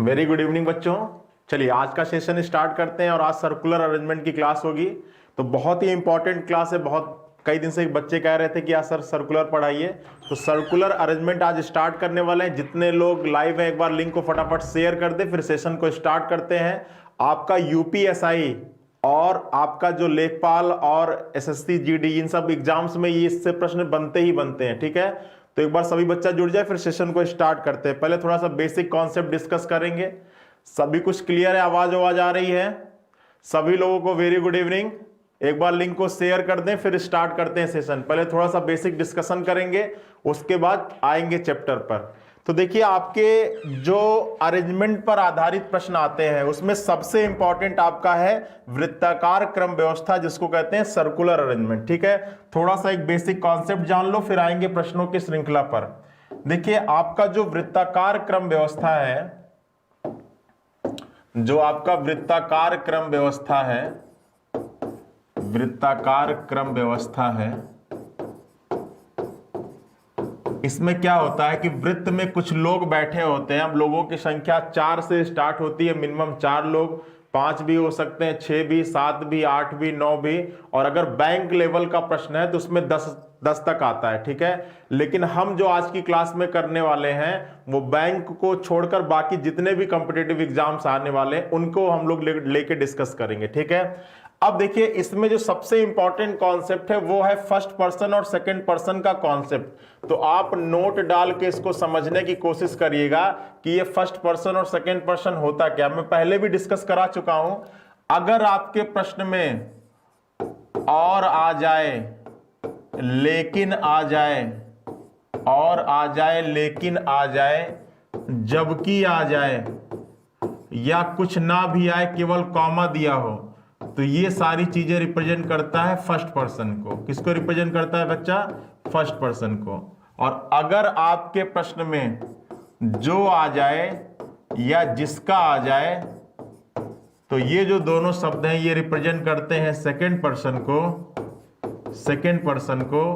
Very good evening बच्चों। चलिए आज का सेशन स्टार्ट करते हैं और आज सर्कुलर अरेंजमेंट की क्लास होगी। तो बहुत ही इंपॉर्टेंट क्लास है। बहुत कई दिन से बच्चे कह रहे थे कि आज सर सर्कुलर पढ़ाइए, तो सर्कुलर अरेंजमेंट आज स्टार्ट करने वाले हैं। जितने लोग लाइव हैं एक बार लिंक को फटाफट शेयर कर दे, फिर सेशन को स्टार्ट करते हैं। आपका यूपीएसआई और आपका जो लेखपाल और एसएससी जीडी इन सब एग्जाम्स में ये इससे प्रश्न बनते ही बनते हैं, ठीक है। तो एक बार सभी बच्चा जुड़ जाए, फिर सेशन को स्टार्ट करते हैं। पहले थोड़ा सा बेसिक कॉन्सेप्ट डिस्कस करेंगे। सभी कुछ क्लियर है? आवाज आ रही है सभी लोगों को? Very good evening. एक बार लिंक को शेयर कर दें, फिर स्टार्ट करते हैं सेशन। पहले थोड़ा सा बेसिक डिस्कशन करेंगे, उसके बाद आएंगे चैप्टर पर। तो देखिए आपके जो अरेंजमेंट पर आधारित प्रश्न आते हैं उसमें सबसे इंपॉर्टेंट आपका है वृत्ताकार क्रम व्यवस्था, जिसको कहते हैं सर्कुलर अरेंजमेंट, ठीक है। थोड़ा सा एक बेसिक कॉन्सेप्ट जान लो, फिर आएंगे प्रश्नों की श्रृंखला पर। देखिए आपका जो वृत्ताकार क्रम व्यवस्था है, जो आपका वृत्ताकार क्रम व्यवस्था है, वृत्ताकार क्रम व्यवस्था है, इसमें क्या होता है कि वृत्त में कुछ लोग बैठे होते हैं। अब लोगों की संख्या 4 से स्टार्ट होती है, मिनिमम 4 लोग, 5 भी हो सकते हैं, 6 भी, 7 भी, 8 भी, 9 भी, और अगर बैंक लेवल का प्रश्न है तो उसमें 10 तक आता है, ठीक है। लेकिन हम जो आज की क्लास में करने वाले हैं वो बैंक को छोड़कर बाकी जितने भी कॉम्पिटिटिव एग्जाम्स आने वाले हैं उनको हम लोग लेके डिस्कस करेंगे, ठीक है। अब देखिए इसमें जो सबसे इंपॉर्टेंट कॉन्सेप्ट है वो है फर्स्ट पर्सन और सेकंड पर्सन का कॉन्सेप्ट। तो आप नोट डाल के इसको समझने की कोशिश करिएगा कि ये फर्स्ट पर्सन और सेकंड पर्सन होता क्या। मैं पहले भी डिस्कस करा चुका हूं। अगर आपके प्रश्न में और आ जाए, लेकिन आ जाए, और आ जाए, लेकिन आ जाए, जबकि आ जाए, या कुछ ना भी आए, केवल कॉमा दिया हो, तो ये सारी चीजें रिप्रेजेंट करता है फर्स्ट पर्सन को। किसको रिप्रेजेंट करता है बच्चा? फर्स्ट पर्सन को। और अगर आपके प्रश्न में जो आ जाए या जिसका आ जाए, तो ये जो दोनों शब्द हैं ये रिप्रेजेंट करते हैं सेकंड पर्सन को, सेकंड पर्सन को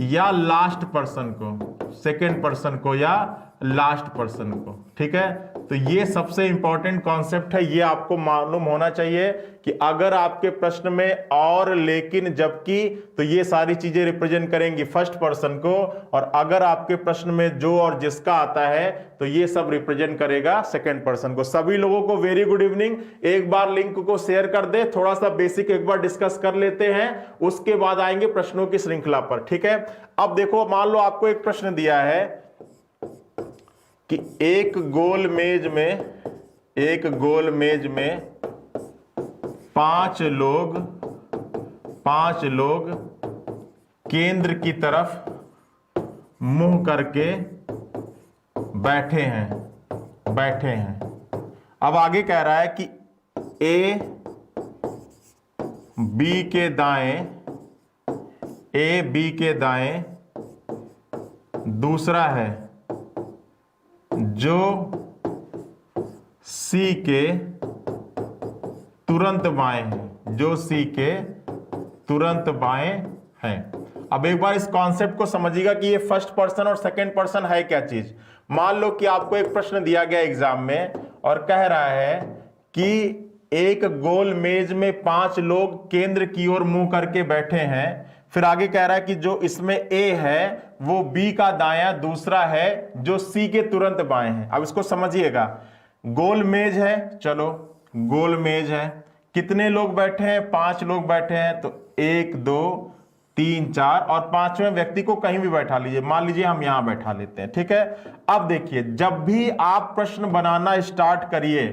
या लास्ट पर्सन को, सेकंड पर्सन को या लास्ट पर्सन को, ठीक है। तो ये सबसे इंपॉर्टेंट कॉन्सेप्ट है, ये आपको मालूम होना चाहिए कि अगर आपके प्रश्न में और, लेकिन, जबकि, तो ये सारी चीजें रिप्रेजेंट करेंगी फर्स्ट पर्सन को, और अगर आपके प्रश्न में जो और जिसका आता है तो ये सब रिप्रेजेंट करेगा सेकंड पर्सन को। सभी लोगों को वेरी गुड इवनिंग। एक बार लिंक को शेयर कर दे, थोड़ा सा बेसिक एक बार डिस्कस कर लेते हैं, उसके बाद आएंगे प्रश्नों की श्रृंखला पर, ठीक है। अब देखो मान लो आपको एक प्रश्न दिया है कि एक गोल मेज में 5 लोग केंद्र की तरफ मुंह करके बैठे हैं। अब आगे कह रहा है कि ए बी के दाएं, दूसरा है जो सी के तुरंत बाएं है, जो सी के तुरंत बाएं हैं। अब एक बार इस कॉन्सेप्ट को समझिएगा कि ये फर्स्ट पर्सन और सेकंड पर्सन है क्या चीज। मान लो कि आपको एक प्रश्न दिया गया एग्जाम में और कह रहा है कि एक गोल मेज में 5 लोग केंद्र की ओर मुंह करके बैठे हैं। फिर आगे कह रहा है कि जो इसमें ए है वो बी का दायां, दूसरा है जो सी के तुरंत बाएं है। अब इसको समझिएगा, गोल मेज है, चलो गोल मेज है, कितने लोग बैठे हैं? 5 लोग बैठे हैं। तो 1 2 3 4 और 5वें व्यक्ति को कहीं भी बैठा लीजिए, मान लीजिए हम यहां बैठा लेते हैं, ठीक है। अब देखिए जब भी आप प्रश्न बनाना स्टार्ट करिए,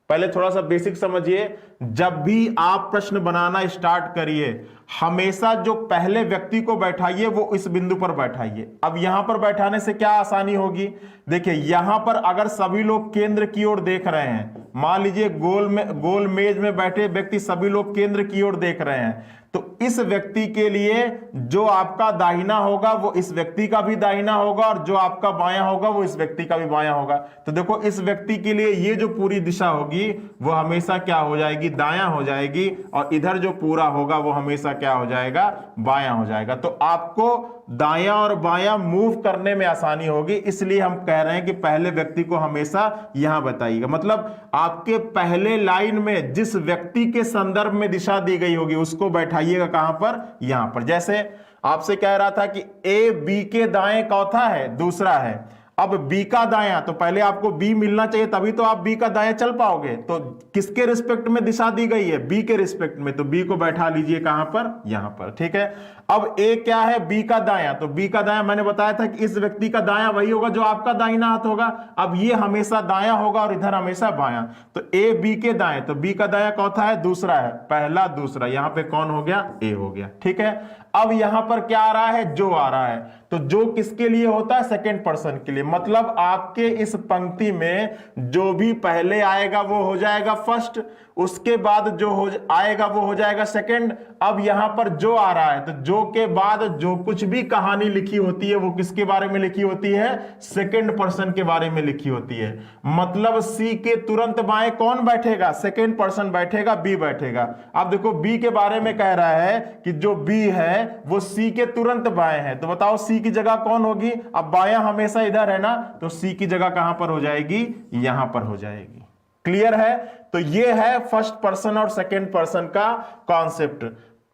पहले थोड़ा सा बेसिक समझिए, जब भी आप प्रश्न बनाना स्टार्ट करिए हमेशा जो पहले व्यक्ति को बैठाइए वो इस बिंदु पर बैठाइए। अब यहां पर बैठाने से क्या आसानी होगी? देखिए यहां पर अगर सभी लोग केंद्र की ओर देख रहे हैं, मान लीजिए गोल मेज में बैठे व्यक्ति सभी लोग केंद्र की ओर देख रहे हैं, तो इस व्यक्ति के लिए जो आपका दाहिना होगा वो इस व्यक्ति का भी दाहिना होगा, और जो आपका बायां होगा वो इस व्यक्ति का भी बायां होगा। तो देखो इस व्यक्ति के लिए ये जो पूरी दिशा होगी वो हमेशा क्या हो जाएगी? दायां हो जाएगी, और इधर जो पूरा होगा वो हमेशा क्या हो जाएगा? बायां हो जाएगा। तो आपको दायां और बायां मूव करने में आसानी होगी, इसलिए हम कह रहे हैं कि पहले व्यक्ति को हमेशा यहां बताइएगा। मतलब आपके पहले लाइन में जिस व्यक्ति के संदर्भ में दिशा दी गई होगी उसको बैठाइएगा कहां पर, यहां पर। जैसे आपसे कह रहा था कि ए बी के दाएं चौथा है, दूसरा है। अब बी का दायां, तो पहले आपको बी मिलना चाहिए तभी तो आप बी का दायां चल पाओगे। तो किसके रिस्पेक्ट में दिशा दी गई है, बी के रिस्पेक्ट में, तो बी को बैठा लीजिए कहां पर, यहां पर। ठीक है, अब ए क्या है, बी का दायां, तो बी का दायां मैंने बताया था कि इस व्यक्ति का दायां वही होगा जो आपका दाहिना हाथ होगा। अब ये हमेशा दायां होगा और इधर हमेशा बायां, तो ए बी के दाएं, तो बी का दायां चौथा है, दूसरा है, पहला दूसरा, यहां पे कौन हो गया, ए हो गया। ठीक है, अब यहां पर क्या आ रहा है, जो आ रहा है, तो जो किसके लिए होता है, सेकंड पर्सन के लिए। मतलब आपके इस पंक्ति में जो भी पहले आएगा वो हो जाएगा फर्स्ट, उसके बाद जो आएगा वो हो जाएगा सेकंड। अब यहां पर जो आ रहा है, तो जो के बाद जो कुछ भी कहानी लिखी होती है वो किसके बारे में लिखी होती है, सेकंड पर्सन के बारे में लिखी होती है। मतलब सी के तुरंत बाएं कौन बैठेगा, सेकंड पर्सन बैठेगा, बी बैठेगा। अब देखो बी के बारे में कह रहा है कि जो बी है वो सी के तुरंत बाएं है, तो बताओ सी की जगह कौन होगी। अब बायां हमेशा इधर है ना, तो सी की जगह कहां पर हो जाएगी, यहां पर हो जाएगी। क्लियर है, तो ये है फर्स्ट पर्सन और सेकंड पर्सन का कॉन्सेप्ट।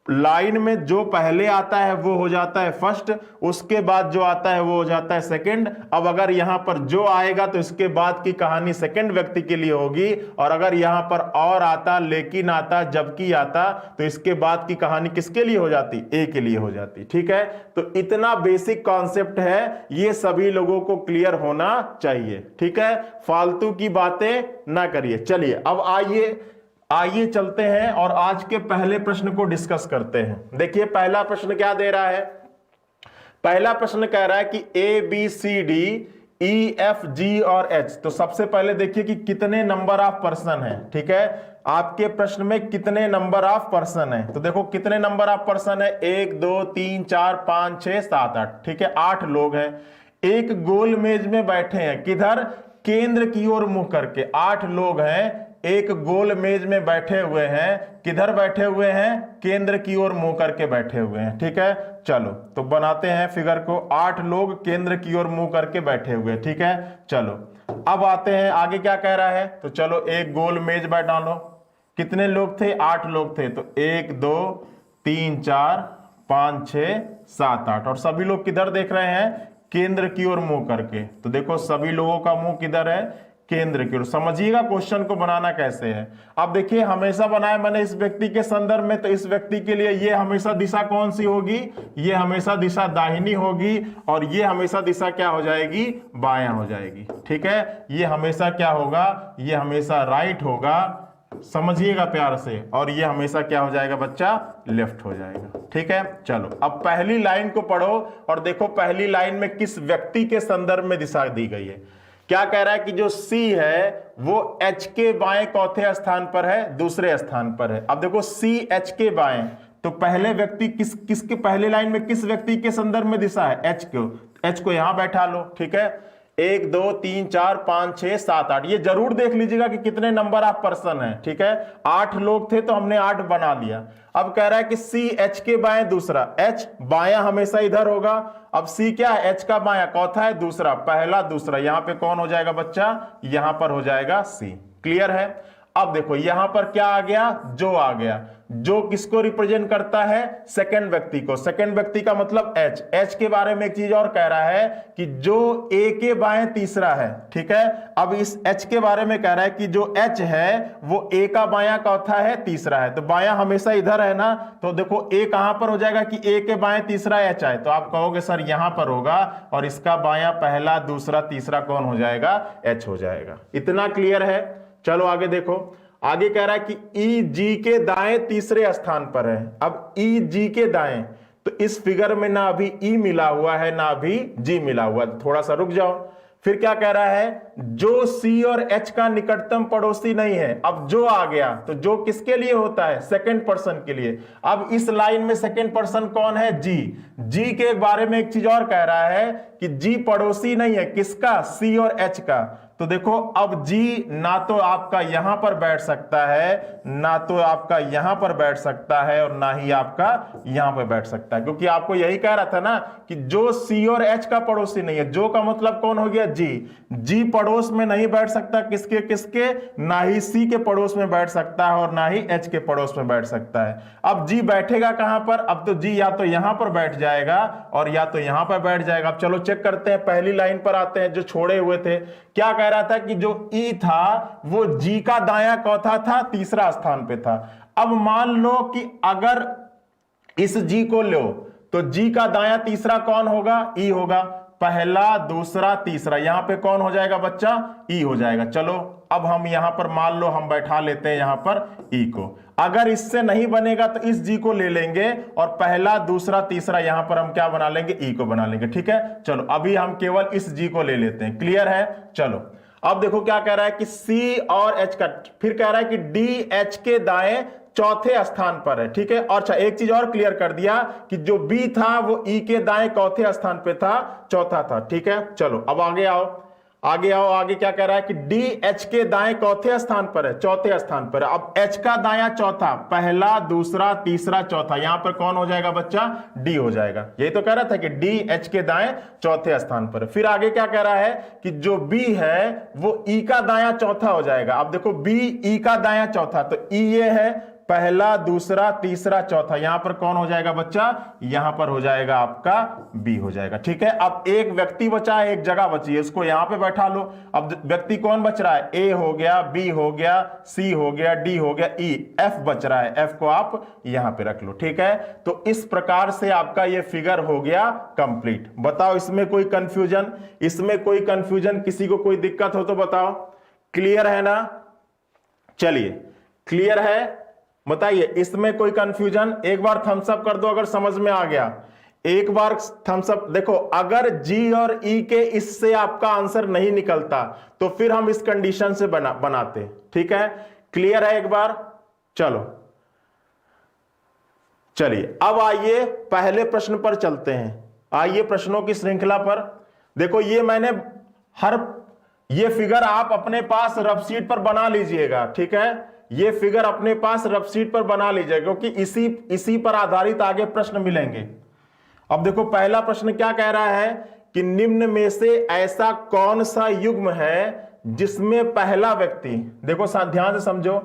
लाइन में जो पहले आता है वो हो जाता है फर्स्ट, उसके बाद जो आता है वो हो जाता है सेकंड। अब अगर यहां पर जो आएगा तो इसके बाद की कहानी सेकंड व्यक्ति के लिए होगी, और अगर यहां पर और आता, लेकिन आता, जबकि आता, तो इसके बाद की कहानी किसके लिए हो जाती, ए के लिए हो जाती। ठीक है, तो इतना बेसिक कॉन्सेप्ट है, ये सभी लोगों को क्लियर होना चाहिए। ठीक है, फालतू की बातें ना करिए। चलिए अब आइए चलते हैं और आज के पहले प्रश्न को डिस्कस करते हैं। देखिए पहला प्रश्न क्या दे रहा है, पहला प्रश्न कह रहा है कि A B C D E F G और एच। तो सबसे पहले देखिए कि कितने नंबर ऑफ पर्सन है। ठीक है, आपके प्रश्न में कितने नंबर ऑफ पर्सन है, तो देखो कितने नंबर ऑफ पर्सन है, 1 2 3 4 5 6 7 8। ठीक है, 8 लोग हैं, एक गोल मेज में बैठे हैं, किधर, केंद्र की ओर मुंह करके। 8 लोग हैं, एक गोल मेज में बैठे हुए हैं, किधर बैठे हुए हैं, केंद्र की ओर मुंह करके बैठे हुए हैं। ठीक है, चलो तो बनाते हैं फिगर को। 8 लोग केंद्र की ओर मुंह करके बैठे हुए। ठीक है, चलो अब आते हैं आगे क्या कह रहा है, तो चलो एक गोल मेज बैठा लो। कितने लोग थे, 8 लोग थे, तो 1 2 3 4 5 6 7 8, और सभी लोग किधर देख रहे हैं, केंद्र की ओर मुंह करके। तो देखो सभी लोगों का मुंह किधर है, केंद्र की ओर। समझिएगा क्वेश्चन को बनाना कैसे है। अब देखिए हमेशा बनाया मैंने इस व्यक्ति के संदर्भ में, तो इस व्यक्ति के लिए ये हमेशा दिशा कौन सी होगी, ये हमेशा दिशा दाहिनी होगी, और ये हमेशा दिशा क्या हो जाएगी, बायां हो जाएगी। ठीक है, ये हमेशा क्या होगा, ये हमेशा राइट होगा, समझिएगा प्यार से, और ये हमेशा क्या हो जाएगा बच्चा, लेफ्ट हो जाएगा। ठीक है, चलो अब पहली लाइन को पढ़ो और देखो पहली लाइन में किस व्यक्ति के संदर्भ में दिशा दी गई है। क्या कह रहा है कि जो C है वो H के बाएं चौथे स्थान पर है, दूसरे स्थान पर है। अब देखो C H के बाएं, तो पहले व्यक्ति किसके पहले लाइन में किस व्यक्ति के संदर्भ में दिशा है, H को यहां बैठा लो। ठीक है, 1 2 3 4 5 6 7 8, ये जरूर देख लीजिएगा कि कितने नंबर ऑफ पर्सन है। ठीक है, 8 लोग थे तो हमने 8 बना लिया। अब कह रहा है कि C H के बाएं दूसरा, H बायां हमेशा इधर होगा। अब C क्या है, H का बायां चौथा है, दूसरा, पहला दूसरा, यहां पे कौन हो जाएगा बच्चा, यहां पर हो जाएगा C। क्लियर है। अब देखो यहां पर क्या आ गया, जो आ गया। जो किसको रिप्रेजेंट करता है, सेकंड व्यक्ति को। सेकंड व्यक्ति का मतलब H के बारे में एक चीज और कह रहा है कि जो A के बाएं तीसरा है। ठीक है, अब इस H के बारे में कह रहा है कि जो H है वो A का बायां चौथा है, तीसरा है, तो बायां हमेशा इधर है ना, तो देखो A कहां पर हो जाएगा कि A के बाएं तीसरा H है, तो आप कहोगे सर यहां पर होगा, और इसका बायां पहला दूसरा तीसरा कौन हो जाएगा, H हो जाएगा। इतना क्लियर है। चलो आगे देखो, आगे कह रहा है कि ई जी के दाएं तीसरे स्थान पर है। अब ई जी के दाएं, तो इस फिगर में ना अभी ई मिला हुआ है ना अभी जी मिला हुआ है, थोड़ा सा रुक जाओ। फिर क्या कह रहा है, जो सी और एच का निकटतम पड़ोसी नहीं है। अब जो आ गया, तो जो किसके लिए होता है, सेकंड पर्सन के लिए। अब इस लाइन में सेकंड पर्सन कौन है, जी। जी के बारे में एक चीज और कह रहा है कि जी पड़ोसी नहीं है, किसका, सी और एच का। तो देखो अब जी ना तो आपका यहां पर बैठ सकता है, ना तो आपका यहां पर बैठ सकता है, और ना ही आपका यहां पर बैठ सकता है, क्योंकि आपको यही कह रहा था ना कि जो सी और एच का पड़ोसी नहीं है, जो का मतलब कौन हो गया, जी। जी पड़ोस में नहीं बैठ सकता, किसके किसके, ना ही सी के पड़ोस में बैठ सकता है और ना ही एच के पड़ोस में बैठ सकता है। अब जी बैठेगा कहां पर, अब तो जी या तो यहां पर बैठ जाएगा और या तो यहां पर बैठ जाएगा। अब चलो चेक करते हैं, पहली लाइन पर आते हैं जो छोड़े हुए थे। क्या कह रहा था कि जो ई था वो जी का दायां चौथा था, तीसरा स्थान पे था। अब मान लो कि अगर इस जी को लो तो जी का दायां तीसरा कौन होगा, ई होगा। पहला दूसरा तीसरा, यहां पे कौन हो जाएगा बच्चा, ई हो जाएगा। चलो अब हम यहां पर मान लो हम बैठा लेते हैं यहां पर ई को। अगर इससे नहीं बनेगा तो इस जी को ले लेंगे और पहला दूसरा तीसरा यहां पर हम क्या बना लेंगे, ई को बना लेंगे। ठीक है, चलो अभी हम केवल इस जी को ले लेते हैं। क्लियर है। चलो अब देखो क्या कह रहा है कि सी और एच का, फिर कह रहा है कि डी एच के दाएं चौथे स्थान पर है। ठीक है, और अच्छा एक चीज और क्लियर कर दिया कि जो बी था वो ई के दाएं चौथे स्थान पे था, चौथा था। ठीक है, चलो अब आगे आओ, आगे आओ। आगे क्या कह रहा है कि डी एच के दाएं चौथे स्थान पर है, चौथे स्थान पर है। अब एच का दायां चौथा, पहला दूसरा तीसरा चौथा, यहां पर कौन हो जाएगा बच्चा, डी हो जाएगा। यही तो कह रहा था कि डी एच के दाएं चौथे स्थान पर है। फिर आगे क्या कह रहा है कि जो बी है वो ई का दायां चौथा हो जाएगा। अब देखो बी ई का दायां चौथा, तो ई ये है पहला दूसरा तीसरा चौथा, यहां पर कौन हो जाएगा बच्चा, यहां पर हो जाएगा आपका बी हो जाएगा। ठीक है, अब एक व्यक्ति बचा है, एक जगह बची है, उसको यहां पे बैठा लो। अब व्यक्ति कौन बच रहा है, ए हो गया, बी हो गया, सी हो गया, डी हो गया, ई, एफ बच रहा है, एफ को आप यहां पे रख लो। ठीक है, तो इस प्रकार से आपका ये फिगर हो गया कंप्लीट। बताओ इसमें कोई कंफ्यूजन, इसमें कोई कंफ्यूजन, किसी को कोई दिक्कत हो तो बताओ। क्लियर है ना, चलिए क्लियर है, बताइए इसमें कोई कंफ्यूजन। एक बार थम्स अप कर दो अगर समझ में आ गया, एक बार थम्स अप। देखो अगर जी और ई के इससे आपका आंसर नहीं निकलता तो फिर हम इस कंडीशन से बनाते। ठीक है, क्लियर है एक बार। चलो चलिए अब आइए पहले प्रश्न पर चलते हैं। आइए प्रश्नों की श्रृंखला पर। देखो ये मैंने ये फिगर आप अपने पास रफ शीट पर बना लीजिएगा। ठीक है, ये फिगर अपने पास रफ शीट पर बना लीजिएगा, क्योंकि इसी पर आधारित आगे प्रश्न मिलेंगे। अब देखो पहला प्रश्न क्या कह रहा है कि निम्न में से ऐसा कौन सा युग्म है जिसमें पहला व्यक्ति, देखो ध्यान से समझो,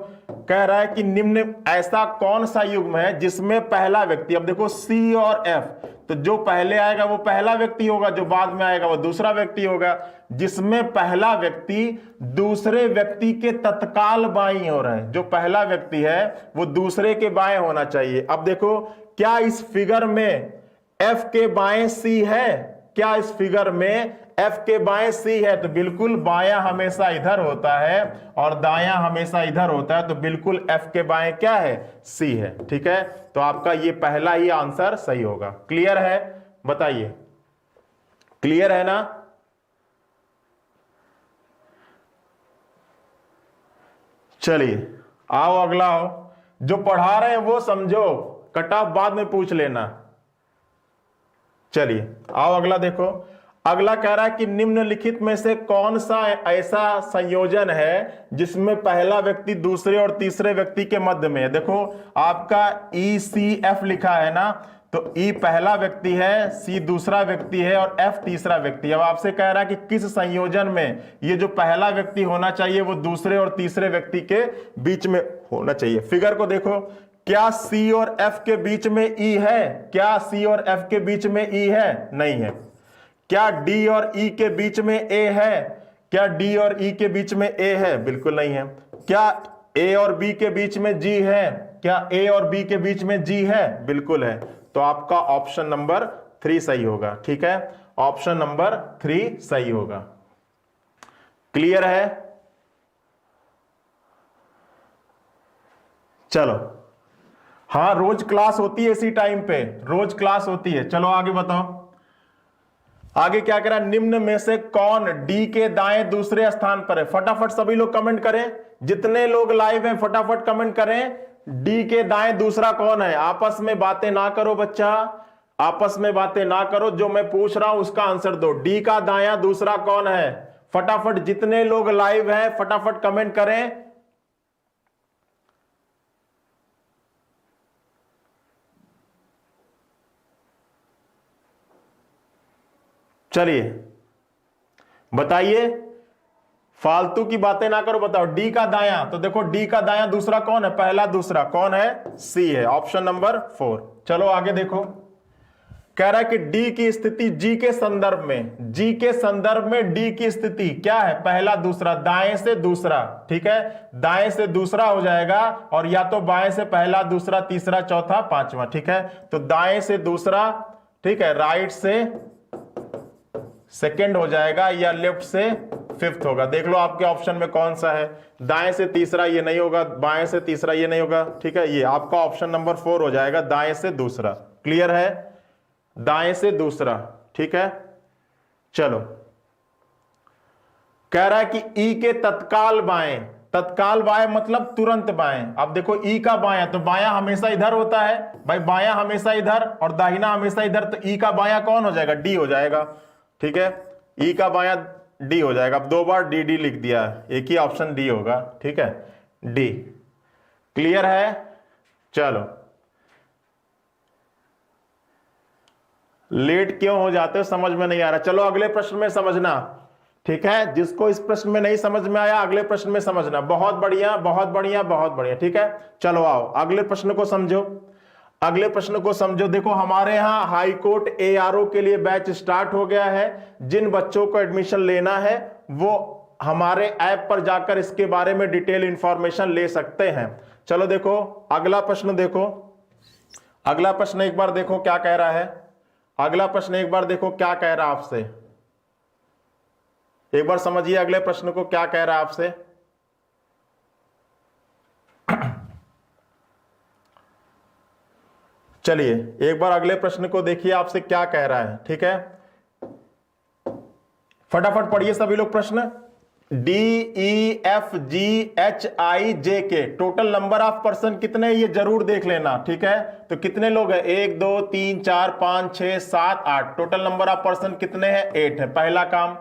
कह रहा है कि निम्न ऐसा कौन सा युग्म है जिसमें पहला व्यक्ति, अब देखो सी और एफ, तो जो पहले आएगा वो पहला व्यक्ति होगा, जो बाद में आएगा वो दूसरा व्यक्ति होगा, जिसमें पहला व्यक्ति दूसरे व्यक्ति के तत्काल बाईं ओर है। जो पहला व्यक्ति है वो दूसरे के बाएं होना चाहिए। अब देखो क्या इस फिगर में एफ के बाएं सी है, क्या इस फिगर में एफ के बाएं सी है, तो बिल्कुल बायां हमेशा इधर होता है और दायां हमेशा इधर होता है, तो बिल्कुल एफ के बाएं क्या है, सी है। ठीक है, तो आपका ये पहला ही आंसर सही होगा। क्लियर है, बताइए क्लियर है ना। चलिए आओ अगला आओ, जो पढ़ा रहे हैं वो समझो, कट ऑफ बाद में पूछ लेना। चलिए आओ अगला देखो, अगला कह रहा है कि निम्नलिखित में से कौन सा ऐसा संयोजन है जिसमें पहला व्यक्ति दूसरे और तीसरे व्यक्ति के मध्य में है। देखो आपका ई सी एफ लिखा है ना, तो ई पहला व्यक्ति है, सी दूसरा व्यक्ति है और एफ तीसरा व्यक्ति। अब आपसे कह रहा है कि किस संयोजन में ये जो पहला व्यक्ति होना चाहिए वो दूसरे और तीसरे व्यक्ति के बीच में होना चाहिए। फिगर को देखो, क्या सी और एफ के बीच में ई है, क्या सी और एफ के बीच में ई है, नहीं है। क्या डी और ई के बीच में ए है, क्या डी और ई के बीच में ए है, बिल्कुल नहीं है। क्या ए और बी के बीच में जी है, क्या ए और बी के बीच में जी है, बिल्कुल है। तो आपका ऑप्शन नंबर 3 सही होगा। ठीक है, ऑप्शन नंबर 3 सही होगा। क्लियर है, चलो हाँ रोज क्लास होती है इसी टाइम पे, रोज क्लास होती है। चलो आगे बताओ, आगे क्या कह रहा है, निम्न में से कौन डी के दाएं दूसरे स्थान पर है। फटाफट सभी लोग कमेंट करें, जितने लोग लाइव हैं फटाफट कमेंट करें, डी के दाएं दूसरा कौन है। आपस में बातें ना करो बच्चा, आपस में बातें ना करो, जो मैं पूछ रहा हूं उसका आंसर दो। डी का दायां दूसरा कौन है, फटाफट जितने लोग लाइव हैं फटाफट कमेंट करें। चलिए बताइए, फालतू की बातें ना करो, बताओ। डी का दायां, तो देखो डी का दायां दूसरा कौन है, पहला दूसरा कौन है, सी है, ऑप्शन नंबर 4। चलो आगे देखो, कह रहा है कि डी की स्थिति जी के संदर्भ में, जी के संदर्भ में डी की स्थिति क्या है, पहला दूसरा, दाएं से दूसरा, ठीक है, दाएं से दूसरा हो जाएगा, और या तो बाएं से पहला दूसरा तीसरा चौथा पांचवा, ठीक है। तो दाएं से दूसरा, ठीक है, राइट से सेकंड हो जाएगा, या लेफ्ट से फिफ्थ होगा। देख लो आपके ऑप्शन में कौन सा है, दाएं से तीसरा ये नहीं होगा, बाएं से तीसरा ये नहीं होगा, ठीक है। ये आपका ऑप्शन नंबर 4 हो जाएगा, दाएं से दूसरा। क्लियर है, दाएं से दूसरा, ठीक है। चलो, कह रहा है कि ई के तत्काल बाएं, तत्काल बाएं मतलब तुरंत बाएं। अब देखो ई का बायां, तो बायां हमेशा इधर होता है भाई, बायां हमेशा इधर और दाहिना हमेशा इधर, तो ई का बायां कौन हो जाएगा, डी हो जाएगा, ठीक है। ई का बायां डी हो जाएगा। अब 2 बार डी डी लिख दिया, एक ही ऑप्शन डी होगा, ठीक है, डी। क्लियर है। चलो, लेट क्यों हो जाते हो, समझ में नहीं आ रहा। चलो अगले प्रश्न में समझना, ठीक है। जिसको इस प्रश्न में नहीं समझ में आया अगले प्रश्न में समझना। बहुत बढ़िया, बहुत बढ़िया, बहुत बढ़िया, ठीक है। चलो आओ अगले प्रश्न को समझो, अगले प्रश्न को समझो। देखो हमारे यहां हाई कोर्ट एआरओ के लिए बैच स्टार्ट हो गया है। जिन बच्चों को एडमिशन लेना है वो हमारे ऐप पर जाकर इसके बारे में डिटेल इंफॉर्मेशन ले सकते हैं। चलो देखो अगला प्रश्न, देखो अगला प्रश्न एक बार देखो क्या कह रहा है, अगला प्रश्न एक बार देखो क्या कह रहा है आपसे, एक बार समझिए अगले प्रश्न को क्या कह रहा है आपसे। चलिए एक बार अगले प्रश्न को देखिए आपसे क्या कह रहा है, ठीक है। फटाफट पढ़िए सभी लोग प्रश्न। D E F G H I J K total number of person कितने, ये जरूर देख लेना, ठीक है। तो कितने लोग हैं, 1 2 3 4 5 6 7 8, टोटल नंबर ऑफ पर्सन कितने हैं, 8 है, पहला काम।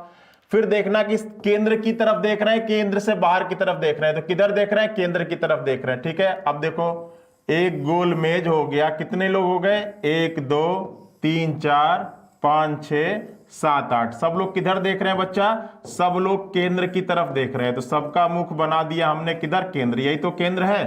फिर देखना कि केंद्र की तरफ देख रहे हैं, केंद्र से बाहर की तरफ देख रहे हैं, तो किधर देख रहे हैं, केंद्र की तरफ देख रहे हैं, ठीक है। अब देखो एक गोल मेज हो गया, कितने लोग हो गए, 1 2 3 4 5 6 7 8, सब लोग किधर देख रहे हैं बच्चा, सब लोग केंद्र की तरफ देख रहे हैं। तो सबका मुख बना दिया हमने किधर, केंद्र, यही तो केंद्र है।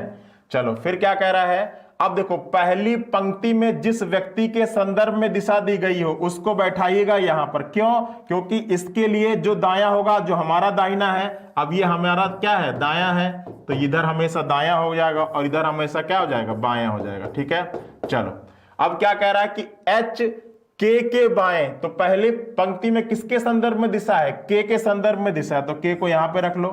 चलो फिर क्या कह रहा है, अब देखो पहली पंक्ति में जिस व्यक्ति के संदर्भ में दिशा दी गई हो उसको बैठाइएगा यहां पर। क्यों, क्योंकि इसके लिए जो दायां होगा, जो हमारा दाहिना है, अब ये हमारा क्या है, दायां है, तो इधर हमेशा दायां हो जाएगा और इधर हमेशा क्या हो जाएगा, बायां हो जाएगा, ठीक है। चलो अब क्या कह रहा है कि एच के बाएं, तो पहली पंक्ति में किसके संदर्भ में दिशा है, के संदर्भ में दिशा है, तो के को यहां पे रख लो,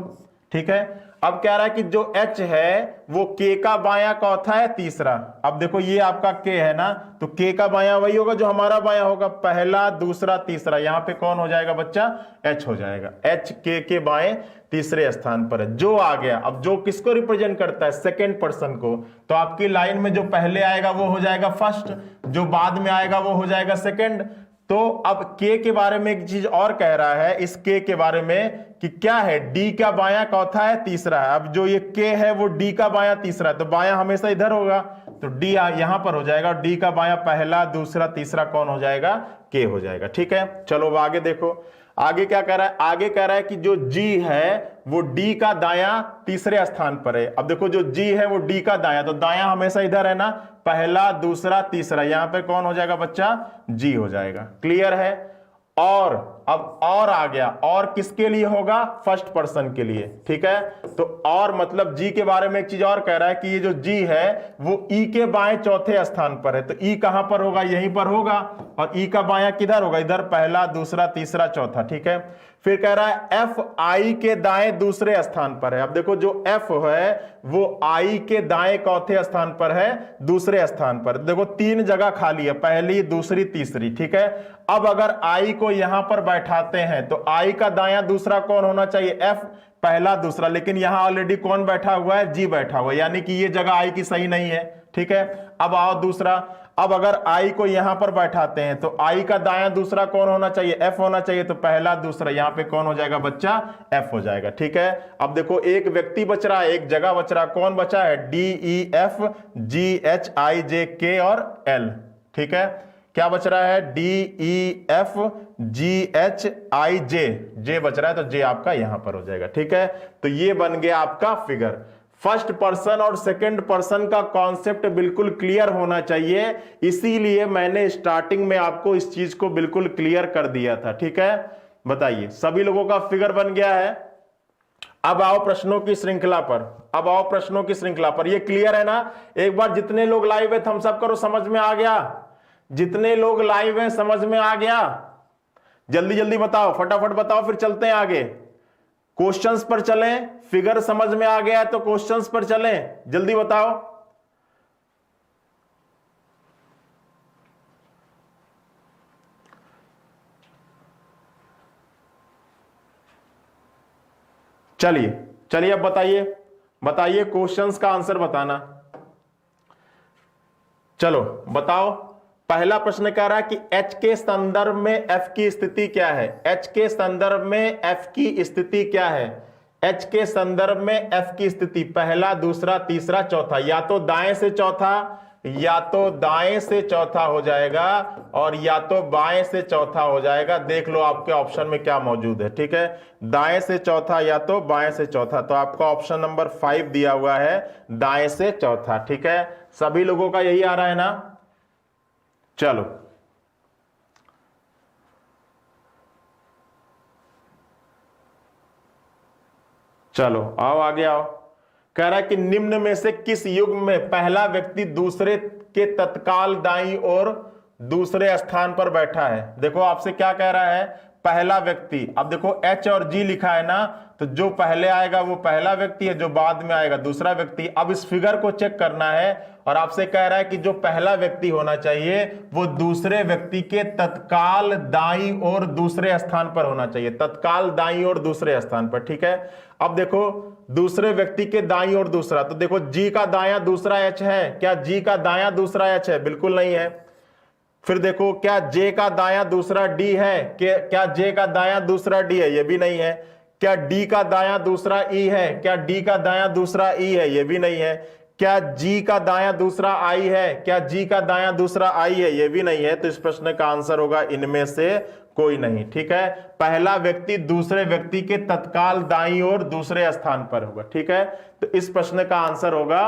ठीक है। अब कह रहा है कि जो H है वो K का बायां चौथा है, तीसरा। अब देखो ये आपका K है ना, तो K का बायां वही होगा जो हमारा बायां होगा, पहला दूसरा तीसरा, यहां पे कौन हो जाएगा बच्चा, H हो जाएगा। H K के बाएं तीसरे स्थान पर है। जो आ गया, अब जो किसको रिप्रेजेंट करता है, सेकेंड पर्सन को, तो आपकी लाइन में जो पहले आएगा वो हो जाएगा फर्स्ट, जो बाद में आएगा वो हो जाएगा सेकेंड। तो अब के के बारे में एक चीज और कह रहा है, इस के बारे में कि क्या है, डी का बायां चौथा है, तीसरा है। अब जो ये के है वो डी का बायां तीसरा है, तो बायां हमेशा इधर होगा, तो डी यहां पर हो जाएगा, डी का बायां पहला दूसरा तीसरा कौन हो जाएगा, के हो जाएगा, ठीक है। चलो अब आगे देखो, आगे क्या कह रहा है, आगे कह रहा है कि जो जी है वो डी का दायां तीसरे स्थान पर है। अब देखो जो जी है वो डी का दायां, तो दायां हमेशा इधर है ना, पहला दूसरा तीसरा, यहां पे कौन हो जाएगा बच्चा, जी हो जाएगा। क्लियर है। और अब और आ गया, और किसके लिए होगा, फर्स्ट पर्सन के लिए, ठीक है। तो और मतलब जी के बारे में एक चीज और कह रहा है कि ये जो जी है वो ई के बाएं चौथे स्थान पर है, तो ई कहां पर होगा, यहीं पर होगा, और ई का बायां किधर होगा, इधर पहला दूसरा तीसरा चौथा, ठीक है। फिर कह रहा है एफ आई के दाएं दूसरे स्थान पर है। अब देखो जो एफ है वो आई के दाएं चौथे स्थान पर है, दूसरे स्थान पर। देखो 3 जगह खाली है, पहली दूसरी तीसरी, ठीक है। अब अगर आई को यहां पर बैठाते हैं तो आई का दायां दूसरा कौन होना चाहिए, एफ पहला दूसरा, लेकिन यहां ऑलरेडी कौन बैठा हुआ है, जी बैठा हुआ है, यानी कि ये जगह आई की सही नहीं है, ठीक है। अब आओ दूसरा, अब अगर आई को यहां पर बैठाते हैं तो आई का दायां दूसरा कौन होना चाहिए, एफ होना चाहिए, तो पहला दूसरा यहां पे कौन हो जाएगा बच्चा, एफ हो जाएगा। ठीक है, अब देखो एक व्यक्ति बच रहा है, एक जगह बच रहा है, कौन बचा है, D E F G H I J K और एल। ठीक है, क्या बच रहा है, D E F G H I J, J बच रहा है तो जे आपका यहां पर हो जाएगा। ठीक है, तो ये बन गया आपका फिगर। फर्स्ट पर्सन और सेकंड पर्सन का कॉन्सेप्ट बिल्कुल क्लियर होना चाहिए, इसीलिए मैंने स्टार्टिंग में आपको इस चीज को बिल्कुल क्लियर कर दिया था। ठीक है, बताइए सभी लोगों का फिगर बन गया है। अब आओ प्रश्नों की श्रृंखला पर, अब आओ प्रश्नों की श्रृंखला पर। ये क्लियर है ना, एक बार जितने लोग लाइव है थम्स अप करो, समझ में आ गया, जितने लोग लाइव हैं समझ में आ गया, जल्दी जल्दी बताओ, फटाफट बताओ, फिर चलते हैं आगे, क्वेश्चंस पर चलें। फिगर समझ में आ गया है तो क्वेश्चंस पर चलें, जल्दी बताओ। चलिए चलिए अब बताइए, बताइए क्वेश्चंस का आंसर बताना। चलो बताओ, पहला प्रश्न कह रहा है कि H के संदर्भ में F की स्थिति क्या है, H के संदर्भ में F की स्थिति क्या है, H के संदर्भ में F की स्थिति, पहला दूसरा तीसरा चौथा, या तो दाएं से चौथा, या तो दाएं से चौथा हो जाएगा, और या तो बाएं से चौथा हो जाएगा। देख लो आपके ऑप्शन में क्या मौजूद है। ठीक है, दाएं से चौथा या तो बाएं से चौथा, तो आपका ऑप्शन नंबर 5 दिया हुआ है, दाएं से चौथा। ठीक है, सभी लोगों का यही आ रहा है ना। चलो चलो आओ आगे आओ। कह रहा है कि निम्न में से किस युग में पहला व्यक्ति दूसरे के तत्काल दाईं ओर दूसरे स्थान पर बैठा है। देखो आपसे क्या कह रहा है, पहला व्यक्ति। अब देखो H और G लिखा है ना, तो जो पहले आएगा वो पहला व्यक्ति है, जो बाद में आएगा दूसरा व्यक्ति। अब इस फिगर को चेक करना है और आपसे कह रहा है कि जो पहला व्यक्ति होना चाहिए वो दूसरे व्यक्ति के तत्काल दाईं ओर दूसरे स्थान पर होना चाहिए, तत्काल दाईं ओर दूसरे स्थान पर। ठीक है, अब देखो दूसरे व्यक्ति के दाईं ओर दूसरा, तो देखो G का दायां दूसरा H है, क्या G का दायां दूसरा H है, बिल्कुल नहीं है। फिर देखो क्या J का दायां दूसरा D है, क्या J का दायां दूसरा D है, ये भी नहीं है। क्या D का दायां दूसरा E है, क्या D का दायां दूसरा E है, ये भी नहीं है। क्या G का दायां दूसरा I है, क्या G का दायां दूसरा I है, ये भी नहीं है। तो इस प्रश्न का आंसर होगा इनमें से कोई नहीं। ठीक है, पहला व्यक्ति दूसरे व्यक्ति के तत्काल दाईं ओर दूसरे स्थान पर होगा। ठीक है, तो इस प्रश्न का आंसर होगा।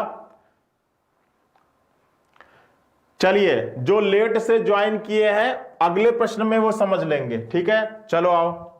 चलिए जो लेट से ज्वाइन किए हैं अगले प्रश्न में वो समझ लेंगे। ठीक है, चलो आओ,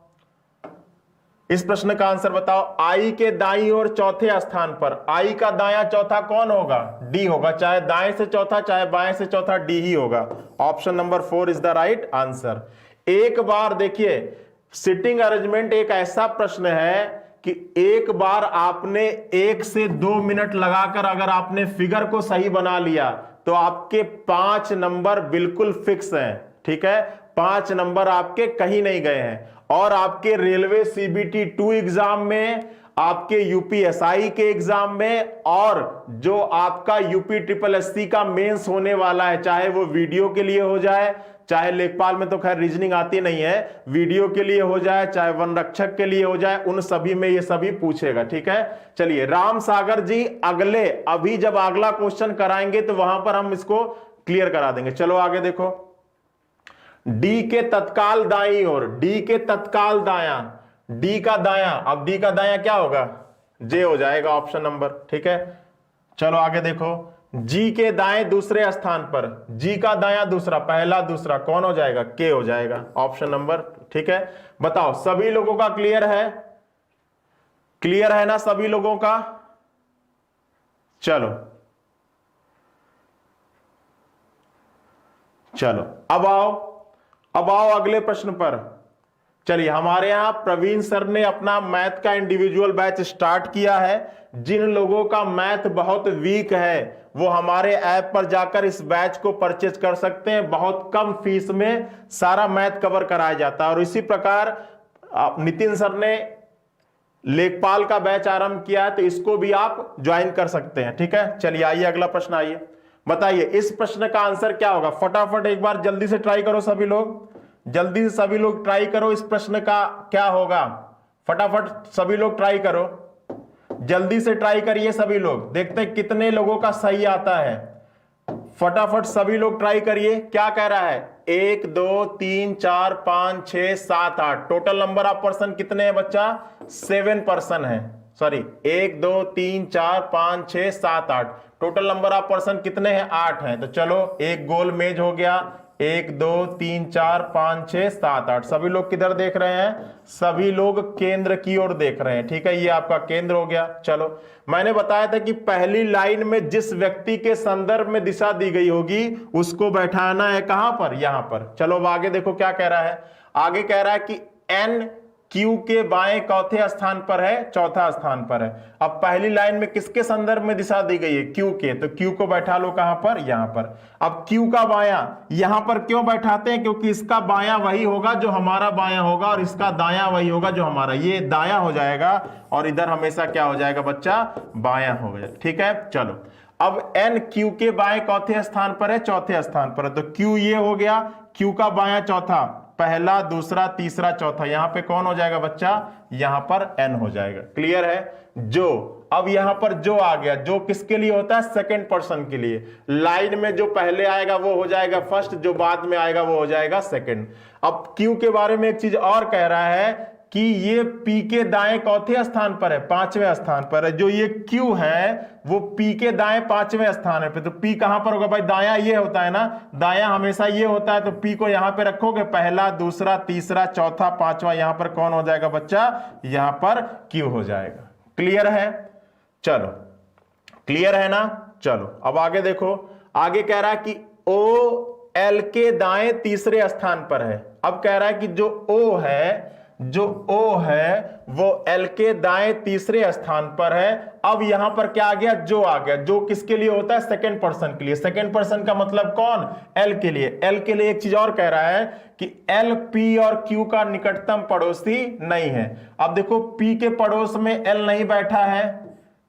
इस प्रश्न का आंसर बताओ। आई के दाईं ओर चौथे स्थान पर, आई का दायां चौथा कौन होगा, डी होगा, चाहे दाएं से चौथा चाहे बाएं से चौथा डी ही होगा। Option number 4 is the right answer. एक बार देखिए, सिटिंग अरेंजमेंट एक ऐसा प्रश्न है कि एक बार आपने 1 से 2 मिनट लगाकर अगर आपने फिगर को सही बना लिया तो आपके 5 नंबर बिल्कुल फिक्स हैं। ठीक है, 5 नंबर आपके कहीं नहीं गए हैं। और आपके रेलवे CBT 2 एग्जाम में, आपके UPSI के एग्जाम में, और जो आपका UPSSC का मेंस होने वाला है, चाहे वो वीडियो के लिए हो जाए, चाहे लेखपाल में तो खैर रीजनिंग आती नहीं है, वीडियो के लिए हो जाए, चाहे वन रक्षक के लिए हो जाए, उन सभी में ये सभी पूछेगा। ठीक है, चलिए राम सागर जी अगले, अभी जब अगला क्वेश्चन कराएंगे तो वहां पर हम इसको क्लियर करा देंगे। चलो आगे देखो, डी के तत्काल दाईं ओर, डी के तत्काल दायां, डी का दायां, अब डी का दायां क्या होगा, जे हो जाएगा ऑप्शन नंबर। ठीक है, चलो आगे देखो, जी के दाएं दूसरे स्थान पर, जी का दायां दूसरा, पहला दूसरा कौन हो जाएगा, के हो जाएगा ऑप्शन नंबर। ठीक है, बताओ सभी लोगों का क्लियर है, क्लियर है ना सभी लोगों का। चलो चलो अब आओ अगले प्रश्न पर। चलिए हमारे यहां प्रवीण सर ने अपना मैथ का इंडिविजुअल बैच स्टार्ट किया है। जिन लोगों का मैथ बहुत वीक है वो हमारे ऐप पर जाकर इस बैच को परचेज कर सकते हैं। बहुत कम फीस में सारा मैथ कवर कराया जाता है। और इसी प्रकार नितिन सर ने लेखपाल का बैच आरंभ किया है, तो इसको भी आप ज्वाइन कर सकते हैं। ठीक है, चलिए आइए अगला प्रश्न। आइए बताइए इस प्रश्न का आंसर क्या होगा? फटाफट एक बार जल्दी से ट्राई करो सभी लोग, जल्दी से सभी लोग ट्राई करो, इस प्रश्न का क्या होगा? फटाफट सभी लोग ट्राई करो, जल्दी से ट्राई करिए सभी लोग, देखते हैं कितने लोगों का सही आता है। फटाफट सभी लोग ट्राई करिए। क्या कह रहा है? 1 2 3 4 5 6 7 8, टोटल नंबर ऑफ पर्सन कितने हैं बच्चा? 7 पर्सन है। Sorry 1 2 3 4 5 6 7 8, total number of person कितने हैं? 8 हैं। तो चलो एक गोल मेज हो गया, 1 2 3 4 5 6 7 8। सभी लोग किधर देख रहे हैं? सभी लोग केंद्र की ओर देख रहे हैं। ठीक है, ये आपका केंद्र हो गया। चलो मैंने बताया था कि पहली लाइन में जिस व्यक्ति के संदर्भ में दिशा दी गई होगी उसको बैठाना है कहां पर? यहां पर। चलो अब आगे देखो क्या कह रहा है। आगे कह रहा है कि एन क्यू के बाएं चौथे स्थान पर है, चौथा स्थान पर है। अब पहली लाइन में किसके संदर्भ में दिशा दी गई है? क्यू के, तो क्यू को बैठा लो कहां पर? यहां पर। अब क्यू का बायां यहां पर क्यों बैठाते हैं? क्योंकि इसका बायां वही होगा जो हमारा बायां होगा और इसका दायां वही होगा जो हमारा, ये दायां हो जाएगा और इधर हमेशा क्या हो जाएगा बच्चा? बायां हो गया। ठीक है, चलो अब एन क्यू के बाएं चौथे स्थान पर है, चौथे स्थान पर है, तो क्यू ये हो गया, क्यू का बायां चौथा, पहला दूसरा तीसरा चौथा, यहां पे कौन हो जाएगा बच्चा? यहां पर एन हो जाएगा। क्लियर है? जो अब यहां पर जो आ गया, जो किसके लिए होता है? सेकंड पर्सन के लिए। लाइन में जो पहले आएगा वो हो जाएगा फर्स्ट, जो बाद में आएगा वो हो जाएगा सेकंड। अब क्यू के बारे में एक चीज और कह रहा है कि ये P के दाएं चौथे स्थान पर है, पांचवें स्थान पर है। जो ये Q है वो P के दाएं पांचवें स्थान है पे, तो P कहां पर होगा भाई? दायां ये होता है ना, दायां हमेशा ये होता है, तो P को यहां पे रखोगे, पहला दूसरा तीसरा चौथा पांचवा, यहां पर कौन हो जाएगा बच्चा? यहां पर Q हो जाएगा। क्लियर है? चलो क्लियर है ना? चलो अब आगे देखो, आगे कह रहा है कि O L के दाएं तीसरे स्थान पर है। अब कह रहा है कि जो O है, जो O है वो L के दाएं तीसरे स्थान पर है। अब यहां पर क्या आ गया? जो आ गया। जो किसके लिए होता है? सेकंड पर्सन के लिए। सेकंड पर्सन का मतलब कौन? L के लिए। L के लिए एक चीज और कह रहा है कि L P और Q का निकटतम पड़ोसी नहीं है। अब देखो P के पड़ोस में L नहीं बैठा है,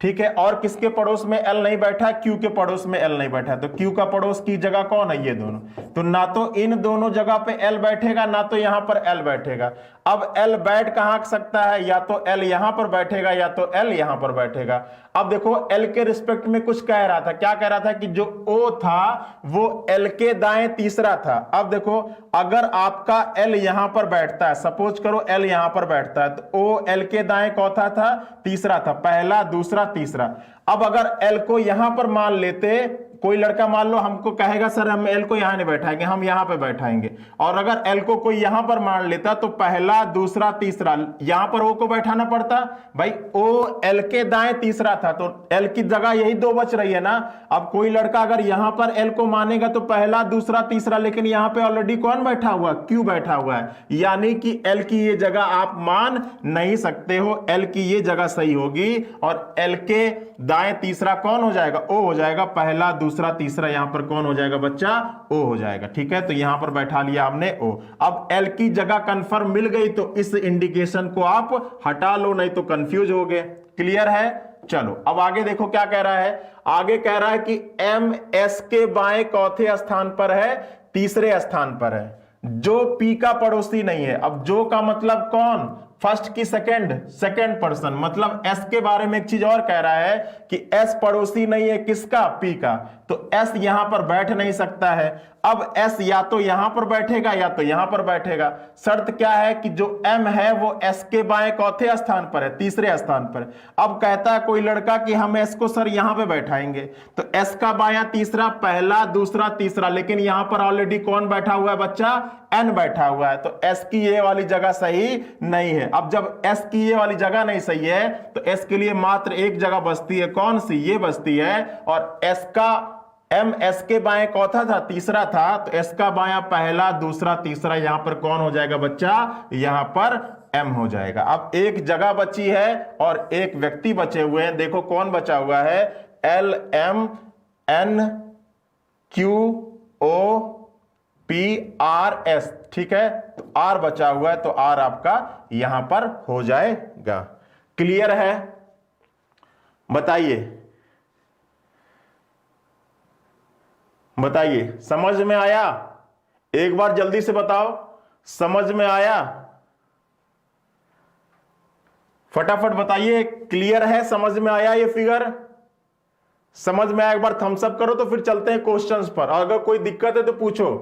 ठीक है, और किसके पड़ोस में L नहीं बैठा? Q के पड़ोस में L नहीं बैठा, तो Q का पड़ोस की जगह कौन है? ये दोनों। तो ना तो इन दोनों जगह पे L बैठेगा ना तो यहां पर L बैठेगा। अब L बैठ कहां सकता है? या तो L यहां पर बैठेगा या तो L यहां पर बैठेगा। अब देखो L के रिस्पेक्ट में कुछ कह रहा था। क्या कह रहा था? कि जो O था वो L के दाएं तीसरा था। अब देखो अगर आपका L यहां पर बैठता है, सपोज करो L यहां पर बैठता है, तो O L के दाएं चौथा था, तीसरा था, पहला दूसरा तीसरा। अब अगर L को यहां पर मान लेते, कोई लड़का मान लो हमको कहेगा सर हम L को यहां नहीं बैठाएंगे, हम यहां पे बैठाएंगे, और अगर L को कोई यहां पर मान लेता तो पहला दूसरा तीसरा, यहां पर O को बैठाना पड़ता। भाई O L के दाएं तीसरा था, तो L की जगह यही दो बच रही है ना। अब कोई लड़का अगर यहां पर L को मानेगा तो पहला दूसरा तीसरा, लेकिन यहां पे ऑलरेडी कौन बैठा हुआ? Q बैठा हुआ है, यानी कि L की ये जगह आप मान नहीं सकते हो। L की ये जगह सही होगी और L के दाएं तीसरा कौन हो जाएगा? O हो जाएगा। पहला दूसरा तीसरा यहां पर कौन हो जाएगा बच्चा? O हो जाएगा। ठीक है, तो यहां पर बैठा लिया हमने O। अब L की जगह कंफर्म मिल गई तो इस इंडिकेशन को आप हटा लो, नहीं तो कंफ्यूज हो गए। क्लियर है? चलो अब आगे देखो क्या कह रहा है। आगे कह रहा है कि M S के बाएं चौथे स्थान पर है, तीसरे स्थान पर है, जो P का पड़ोसी नहीं है। अब जो का मतलब कौन? फर्स्ट की सेकंड पर्सन, मतलब S के बारे में एक चीज और कह रहा है कि S पड़ोसी नहीं है किसका? P का, तो S यहां पर बैठ नहीं सकता है। अब S या तो यहां पर बैठेगा या तो यहां पर बैठेगा। शर्त क्या है? कि जो M है वो S के बाएं चौथे स्थान पर है, तीसरे स्थान पर। अब कहता है कोई लड़का कि हम S को सर यहां पे बैठाएंगे, तो S का बायां तीसरा, पहला दूसरा तीसरा, लेकिन यहां पर ऑलरेडी कौन बैठा हुआ है बच्चा? N बैठा हुआ है, तो S की ये वाली जगह सही नहीं है। अब जब S की ये वाली जगह नहीं सही है तो S के लिए मात्र एक जगह बचती है, कौन सी? ये बचती है। और S का M S के बाएं चौथा था, तीसरा था, तो S का बायां पहला दूसरा तीसरा, यहां पर कौन हो जाएगा बच्चा? यहां पर M हो जाएगा। अब एक जगह बची है और एक व्यक्ति बचे हुए हैं। देखो कौन बचा हुआ है? L M N Q O P R S, ठीक है, तो R बचा हुआ है, तो R आपका यहां पर हो जाएगा। क्लियर है? बताइए। बताइए, समझ में आया? एक बार जल्दी से बताओ, समझ में आया? फटाफट बताइए, क्लियर है? समझ में आया ये फिगर? समझ में आया? एक बार थम्स अप करो, तो फिर चलते हैं क्वेश्चंस पर। अगर कोई दिक्कत है तो पूछो।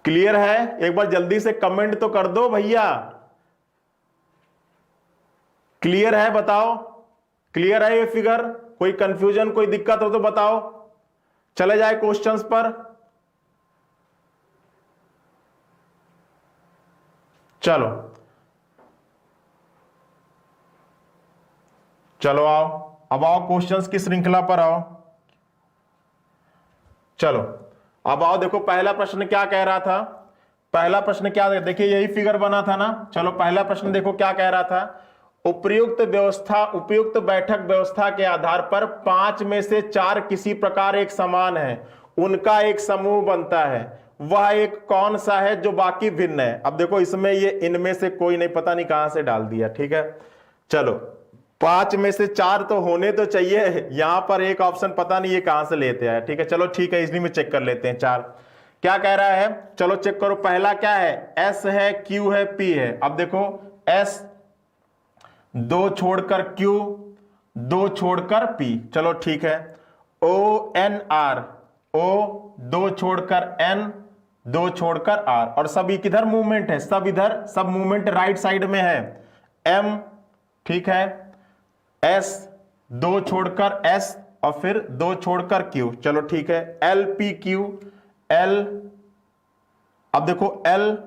क्लियर है? एक बार जल्दी से कमेंट तो कर दो भैया। क्लियर है? बताओ, क्लियर है ये फिगर? कोई कंफ्यूजन, कोई दिक्कत हो तो बताओ, चले जाए क्वेश्चंस पर। चलो चलो आओ, अब आओ क्वेश्चंस की श्रृंखला पर आओ। चलो अब आओ, देखो पहला प्रश्न क्या कह रहा था। पहला प्रश्न क्या, देखिए यही फिगर बना था ना। चलो पहला प्रश्न देखो क्या कह रहा था। उपयुक्त बैठक व्यवस्था के आधार पर 5 में से 4 किसी प्रकार एक समान है, उनका एक समूह बनता है। वह एक कौन सा है जो बाकी भिन्न है? अब देखो इसमें ये इनमें से कोई नहीं, पता नहीं कहां से डाल दिया। ठीक है, चलो 5 में से 4 तो होने तो चाहिए, यहां पर एक ऑप्शन पता नहीं ये कहां से लेते हैं। ठीक है, चलो ठीक है, इसलिए में चेक कर लेते हैं। 4 क्या कह रहा है, चलो चेक करो। पहला क्या है, एस है, क्यू है, पी है। अब देखो एस 2 छोड़कर क्यू, 2 छोड़कर पी, चलो ठीक है। ओ एन आर, ओ 2 छोड़कर एन, 2 छोड़कर आर, और सब किधर मूवमेंट है, सब इधर, सब मूवमेंट राइट साइड में है। एम, ठीक है, एस 2 छोड़कर एस, और फिर 2 छोड़कर क्यू, चलो ठीक है। एल पी क्यू, एल, अब देखो एल,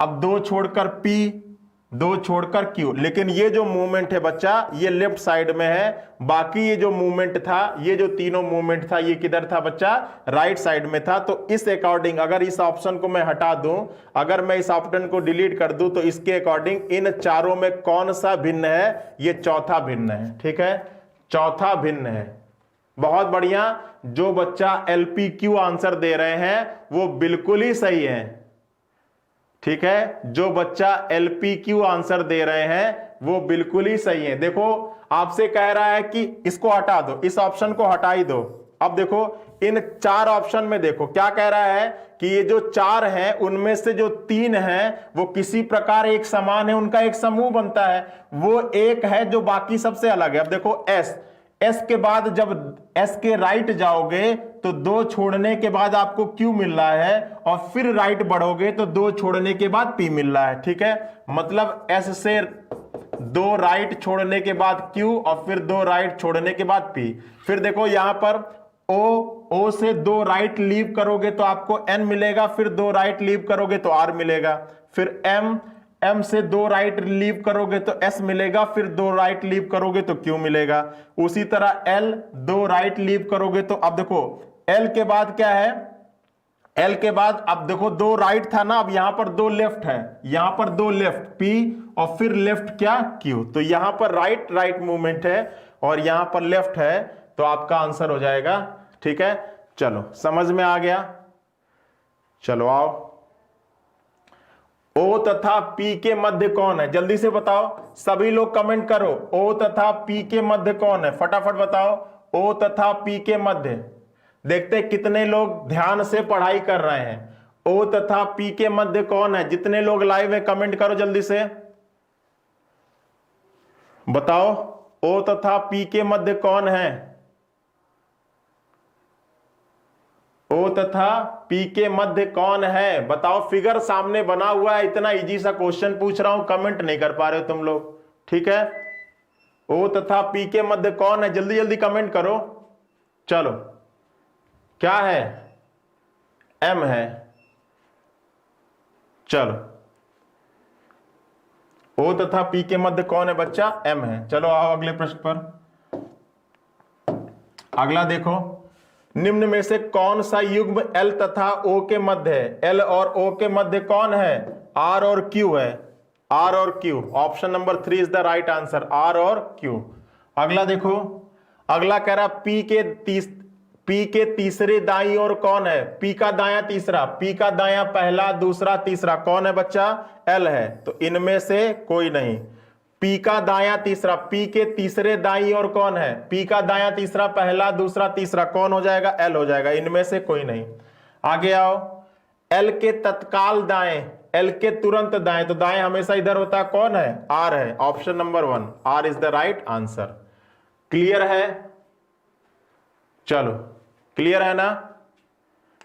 अब 2 छोड़कर पी, 2 छोड़कर क्यू, लेकिन ये जो मूवमेंट है बच्चा ये लेफ्ट साइड में है। बाकी ये जो मूवमेंट था, ये जो तीनों मूवमेंट था, ये किधर था बच्चा, राइट साइड में था। तो इस अकॉर्डिंग अगर इस ऑप्शन को मैं हटा दूं, अगर मैं इस ऑप्शन को डिलीट कर दूं, तो इसके अकॉर्डिंग इन चारों में कौन सा भिन्न है, ये चौथा भिन्न है। ठीक है, चौथा भिन्न है। बहुत बढ़िया, जो बच्चा एलपीक्यू आंसर दे रहे हैं वो बिल्कुल ही सही है। ठीक है, जो बच्चा एलपीक्यू आंसर दे रहे हैं वो बिल्कुल ही सही है। देखो आपसे कह रहा है कि इसको हटा दो, इस ऑप्शन को हटा ही दो। अब देखो इन 4 ऑप्शन में देखो क्या कह रहा है कि ये जो 4 हैं उनमें से जो 3 हैं वो किसी प्रकार एक समान है, उनका एक समूह बनता है। वो एक है जो बाकी सबसे अलग है। अब देखो एस के बाद जब एस के राइट जाओगे तो 2 छोड़ने के बाद आपको क्यू मिल रहा है, और फिर राइट बढ़ोगे तो 2 छोड़ने के बाद पी मिल रहा है। ठीक है, मतलब एस से 2 राइट छोड़ने के बाद क्यू, और फिर 2 राइट छोड़ने के बाद पी। फिर देखो यहां पर ओ से 2 राइट लीव करोगे तो आपको एन मिलेगा, फिर 2 राइट लीव करोगे तो आर मिलेगा। फिर एम से 2 राइट लीव करोगे तो एस मिलेगा, फिर 2 राइट लीव करोगे तो क्यू मिलेगा। उसी तरह एल 2 राइट लीव करोगे तो, अब देखो एल के बाद क्या है, एल के बाद अब देखो 2 राइट था ना, अब यहां पर 2 लेफ्ट है, यहां पर 2 लेफ्ट पी, और फिर लेफ्ट क्या, क्यू। तो यहां पर राइट मूवमेंट है और यहां पर लेफ्ट है, तो आपका आंसर हो जाएगा। ठीक है, चलो समझ में आ गया। चलो आओ, ओ तथा पी के मध्य कौन है, जल्दी से बताओ, सभी लोग कमेंट करो। ओ तथा पी के मध्य कौन है, फटाफट बताओ। ओ तथा पी के मध्य, देखते कितने लोग ध्यान से पढ़ाई कर रहे हैं। ओ तथा पी के मध्य कौन है, जितने लोग लाइव है कमेंट करो जल्दी से, बताओ ओ तथा पी के मध्य कौन है। ओ तथा पी के मध्य कौन है, बताओ। फिगर सामने बना हुआ है, इतना इजी सा क्वेश्चन पूछ रहा हूं, कमेंट नहीं कर पा रहे हो तुम लोग। ठीक है, ओ तथा पी के मध्य कौन है, जल्दी जल्दी कमेंट करो। चलो क्या है, एम है। चलो ओ तथा पी के मध्य कौन है बच्चा, एम है। चलो आओ अगले प्रश्न पर। अगला देखो, निम्न में से कौन सा युग्म एल तथा ओ के मध्य है। एल और ओ के मध्य कौन है, आर और क्यू है। आर और Q, option number 3 is the right answer, R और क्यू। अगला देखो, अगला कह रहा पी के तीसरे दाई ओर कौन है? पी का दाया तीसरा, पी का दाया पहला दूसरा तीसरा कौन है बच्चा? एल है। तो इनमें से कोई नहीं। पी का दाया तीसरा, पी के तीसरे दाई ओर कौन है? पी का दाया तीसरा पहला दूसरा तीसरा कौन हो जाएगा? एल हो जाएगा। इनमें से कोई नहीं। आगे आओ, एल के तत्काल दाएं, एल के तुरंत दाएं, तो दाएं हमेशा इधर होता है, कौन है? आर है। Option number 1 R is the right answer. Clear है? चलो क्लियर है ना?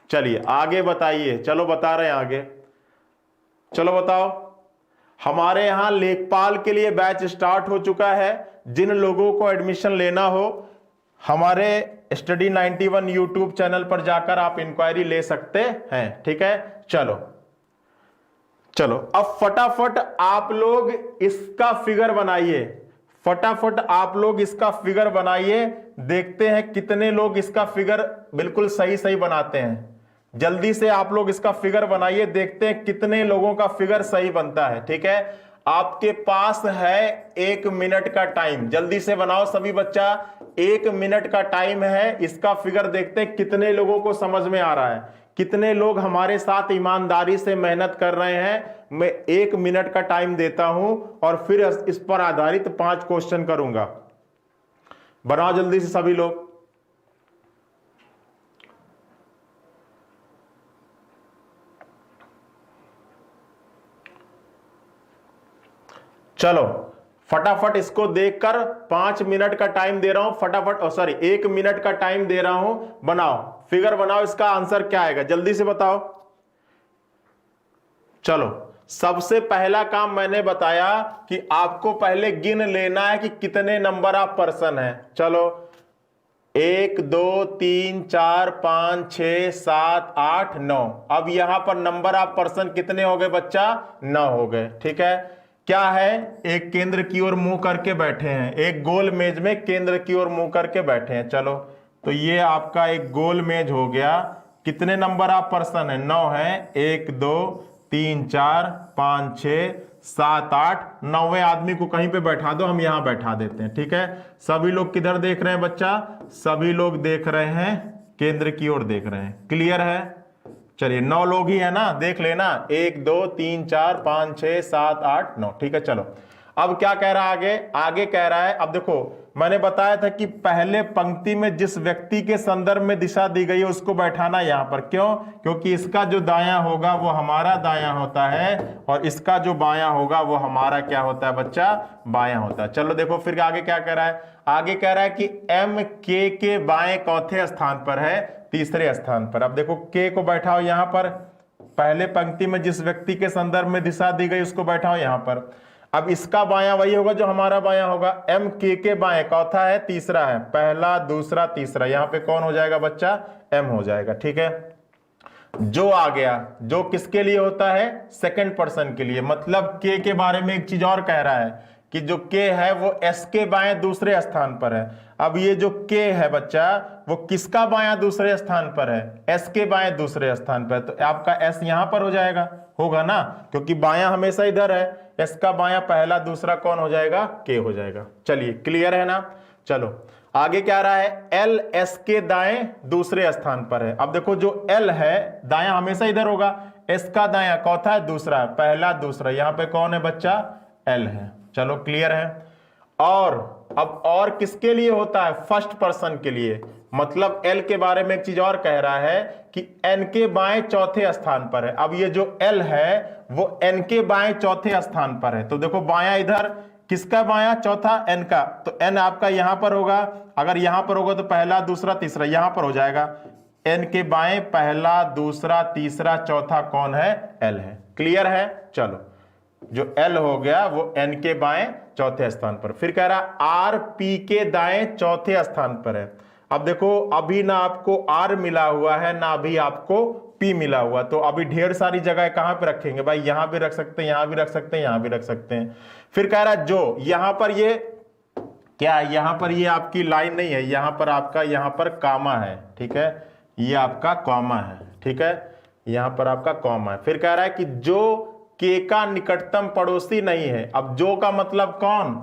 चलिए आगे बताइए। चलो बता रहे हैं आगे। चलो बताओ। हमारे यहां लेखपाल के लिए बैच स्टार्ट हो चुका है। जिन लोगों को एडमिशन लेना हो हमारे स्टडी 91 यूट्यूब चैनल पर जाकर आप इंक्वायरी ले सकते हैं। ठीक है, चलो चलो अब फटाफट आप लोग इसका फिगर बनाइए। फटाफट आप लोग इसका फिगर बनाइए। देखते हैं कितने लोग इसका फिगर बिल्कुल सही सही बनाते हैं। जल्दी से आप लोग इसका फिगर बनाइए। देखते हैं कितने लोगों का फिगर सही बनता है। ठीक है, आपके पास है 1 मिनट का टाइम। जल्दी से बनाओ सभी बच्चा, 1 मिनट का टाइम है। इसका फिगर देखते हैं कितने लोगों को समझ में आ रहा है, कितने लोग हमारे साथ ईमानदारी से मेहनत कर रहे हैं। मैं 1 मिनट का टाइम देता हूं और फिर इस पर आधारित 5 क्वेश्चन करूंगा। बनाओ जल्दी से सभी लोग। चलो फटाफट इसको देखकर 5 मिनट का टाइम दे रहा हूं। फटाफट, सॉरी 1 मिनट का टाइम दे रहा हूं। बनाओ फिगर बनाओ। इसका आंसर क्या आएगा जल्दी से बताओ। चलो सबसे पहला काम मैंने बताया कि आपको पहले गिन लेना है कि कितने नंबर ऑफ पर्सन है। चलो 1 2 3 4 5 6 7 8 9। अब यहां पर नंबर ऑफ पर्सन कितने हो गए बच्चा? 9 हो गए। ठीक है, क्या है? एक केंद्र की ओर मुंह करके बैठे हैं, एक गोल मेज में केंद्र की ओर मुंह करके बैठे हैं। चलो तो ये आपका एक गोल मेज हो गया। कितने नंबर ऑफ पर्सन है? 9 है। 1 2 3 4 5 6 7 8 9वें आदमी को कहीं पे बैठा दो, हम यहां बैठा देते हैं। ठीक है, सभी लोग किधर देख रहे हैं बच्चा? सभी लोग देख रहे हैं केंद्र की ओर देख रहे हैं। क्लियर है? चलिए 9 लोग ही है ना, देख लेना। 1 2 3 4 5 6 7 8 9। ठीक है, चलो अब क्या कह रहा है आगे? आगे कह रहा है, अब देखो मैंने बताया था कि पहले पंक्ति में जिस व्यक्ति के संदर्भ में दिशा दी गई है उसको बैठाना यहां पर। क्यों? क्योंकि इसका जो दायां होगा वो हमारा दायां होता है और इसका जो बायां होगा वो हमारा क्या होता है बच्चा? बायां होता है। चलो देखो फिर आगे क्या कह रहा है? आगे कह रहा है कि एम के बाएं चौथे स्थान पर है, तीसरे स्थान पर। अब देखो के को बैठाओ यहां पर। पहले पंक्ति में जिस व्यक्ति के संदर्भ में दिशा दी गई उसको बैठाओ यहां पर। अब इसका बायां वही होगा जो हमारा बायां होगा। एम के बाएं चौथा है, तीसरा है, पहला दूसरा तीसरा। यहां पे कौन हो जाएगा बच्चा? एम हो जाएगा। ठीक है, जो आ गया, जो किसके लिए होता है? सेकंड पर्सन के लिए। मतलब के बारे में एक चीज और कह रहा है कि जो के है वो एस के बाएं दूसरे स्थान पर है। अब ये जो के है बच्चा वो किसका बायां दूसरे स्थान पर है? एस के बाएं दूसरे स्थान पर। तो आपका एस यहां पर हो जाएगा, होगा ना, क्योंकि बायां हमेशा इधर है। एस का बायां पहला दूसरा कौन हो जाएगा? के हो जाएगा। चलिए क्लियर है ना? चलो आगे क्या रहा है? एल एस के दाएं दूसरे स्थान पर है। अब देखो जो एल है दायां हमेशा इधर होगा, एस का दायां चौथा है, दूसरा है, पहला दूसरा। यहां पे कौन है बच्चा? एल है। चलो क्लियर है। और अब और किसके लिए होता है? फर्स्ट पर्सन के लिए। मतलब एल के बारे में एक चीज और कह रहा है कि एन के बाएं चौथे स्थान पर है। अब ये जो एल है वो एन के बाएं चौथे स्थान पर है। तो देखो बायां इधर, किसका बायां? चौथा, एन का। तो एन आपका यहां पर होगा। अगर यहां पर होगा तो पहला दूसरा तीसरा यहां पर हो जाएगा। एन के बाएं पहला दूसरा तीसरा चौथा कौन है? एल है। क्लियर है? चलो जो एल हो गया वो एन के बाएं चौथे स्थान पर। फिर कह रहा आर पी के दाएं चौथे स्थान पर है। अब देखो अभी ना आपको आर मिला हुआ है ना अभी आपको पी मिला हुआ, तो अभी ढेर सारी जगह कहां पे रखेंगे भाई? यहां भी रख सकते हैं, यहां भी रख सकते हैं, यहां भी रख सकते हैं। फिर कह रहा जो यहां पर ये क्या है? यहां पर ये आपकी लाइन नहीं है, यहां पर आपका यहां पर कामा है। ठीक है, ये आपका कॉमा है। ठीक है, यहां पर आपका कॉमा है। फिर कह रहा है कि जो के का निकटतम पड़ोसी नहीं है। अब जो का मतलब कौन?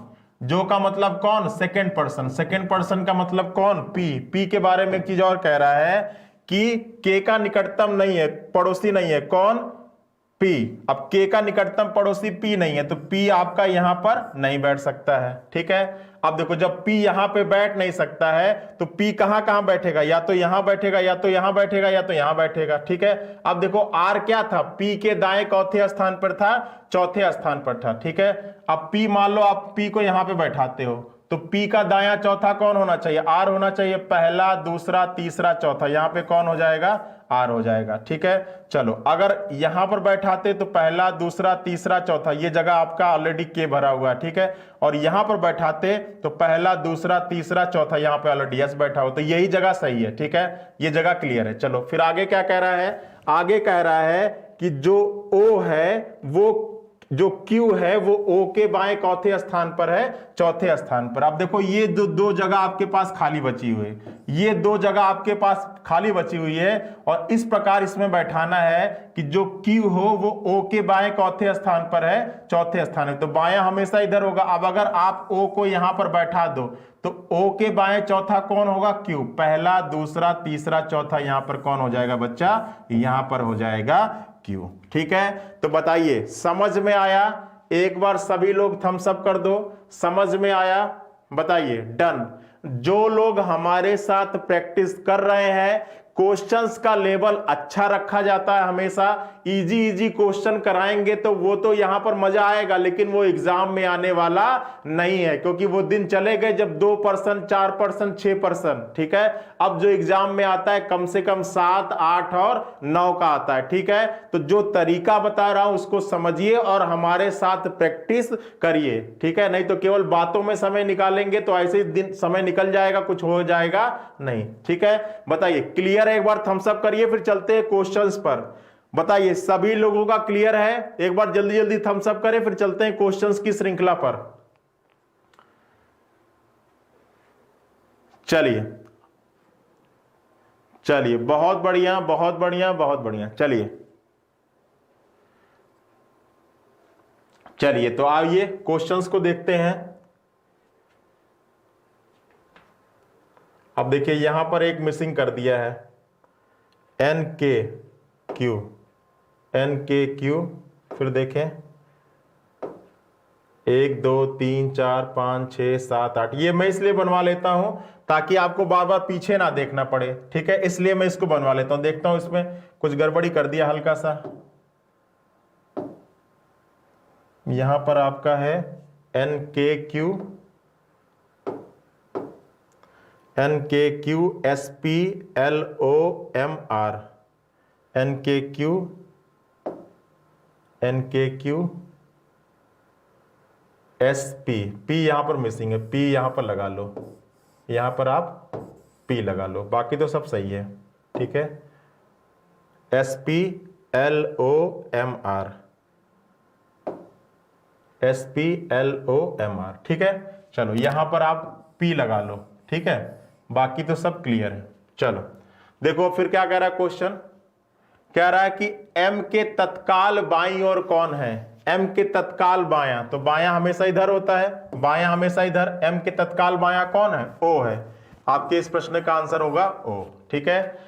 जो का मतलब कौन, सेकेंड पर्सन, सेकेंड पर्सन का मतलब कौन, पी। पी के बारे में एक चीज और कह रहा है कि के का निकटतम नहीं है, पड़ोसी नहीं है, कौन, पी। अब के का निकटतम पड़ोसी पी नहीं है, तो पी आपका यहां पर नहीं बैठ सकता है, ठीक है। अब देखो, जब पी यहां पे बैठ नहीं सकता है तो पी कहां कहां बैठेगा, या तो यहां बैठेगा, या तो यहां बैठेगा, या तो यहां बैठेगा, ठीक है। अब देखो आर क्या था, पी के दाएं चौथे स्थान पर था, चौथे स्थान पर था, ठीक है। अब पी मान लो आप पी को यहां पे बैठाते हो, तो पी का दायां चौथा कौन होना चाहिए, आर होना चाहिए, पहला दूसरा तीसरा चौथा, यहां पे कौन हो जाएगा, आर हो जाएगा, ठीक है। चलो अगर यहां पर बैठाते तो पहला दूसरा तीसरा चौथा, ये जगह आपका ऑलरेडी के भरा हुआ है, ठीक है। और यहां पर बैठाते तो पहला दूसरा तीसरा चौथा, यहां पे ऑलरेडी एस बैठा हो, तो यही जगह सही है, ठीक है, ये जगह क्लियर है। चलो फिर आगे क्या कह रहा है, आगे कह रहा है कि जो ओ है वो, जो Q है वो O के बाएं चौथे स्थान पर है, चौथे स्थान पर। अब देखो ये दो जगह आपके पास खाली बची हुई है, ये दो जगह आपके पास खाली बची हुई है, और इस प्रकार इसमें बैठाना है कि जो Q हो वो O के बाएं चौथे स्थान पर है, चौथे स्थान है, तो बायां हमेशा इधर होगा। अब अगर आप O को यहां पर बैठा दो तो O के बाएं चौथा कौन होगा, Q, पहला दूसरा तीसरा चौथा, यहां पर कौन हो जाएगा बच्चा, यहां पर हो जाएगा क्यों, ठीक है। तो बताइए समझ में आया, एक बार सभी लोग थम्स अप कर दो, समझ में आया, बताइए डन। जो लोग हमारे साथ प्रैक्टिस कर रहे हैं, क्वेश्चंस का लेवल अच्छा रखा जाता है हमेशा, इजी क्वेश्चन कराएंगे तो वो तो यहां पर मजा आएगा, लेकिन वो एग्जाम में आने वाला नहीं है, क्योंकि वो दिन चले गए जब 2%, 4%, 6%, ठीक है। अब जो एग्जाम में आता है कम से कम 7, 8 और 9 का आता है, ठीक है। तो जो तरीका बता रहा हूं उसको समझिए और हमारे साथ प्रैक्टिस करिए, ठीक है। नहीं तो केवल बातों में समय निकालेंगे तो ऐसे ही दिन समय निकल जाएगा, कुछ हो जाएगा नहीं, ठीक है। बताइए क्लियर है, एक बार थम्स अप करिए, फिर चलते हैं क्वेश्चंस पर। बताइए सभी लोगों का क्लियर है, एक बार जल्दी जल्दी थम्स अप करें, फिर चलते हैं क्वेश्चंस की श्रृंखला पर। चलिए चलिए, बहुत बढ़िया बहुत बढ़िया बहुत बढ़िया। चलिए चलिए, तो आइए क्वेश्चंस को देखते हैं। अब देखिए यहां पर एक मिसिंग कर दिया है, एन के क्यू, फिर देखें 1 2 3 4 5 6 7 8, ये मैं इसलिए बनवा लेता हूं ताकि आपको बार बार पीछे ना देखना पड़े, ठीक है, इसलिए मैं इसको बनवा लेता हूं। देखता हूं इसमें कुछ गड़बड़ी कर दिया हल्का सा। यहां पर आपका है N K Q S P L O M R, N K Q S P, P यहां पर मिसिंग है, पी यहां पर लगा लो, यहां पर आप पी लगा लो, बाकी तो सब सही है, ठीक है। S P L O M R, S P L O M R, ठीक है। चलो यहां पर आप पी लगा लो, ठीक है, बाकी तो सब क्लियर है। चलो देखो फिर क्या कह रहा है क्वेश्चन, कह रहा है कि एम के तत्काल बाईं ओर कौन है, एम के तत्काल बायां, तो बायां हमेशा इधर होता है, बायां हमेशा इधर, एम के तत्काल बायां कौन है, ओ है। आपके इस प्रश्न का आंसर होगा ओ, ठीक है,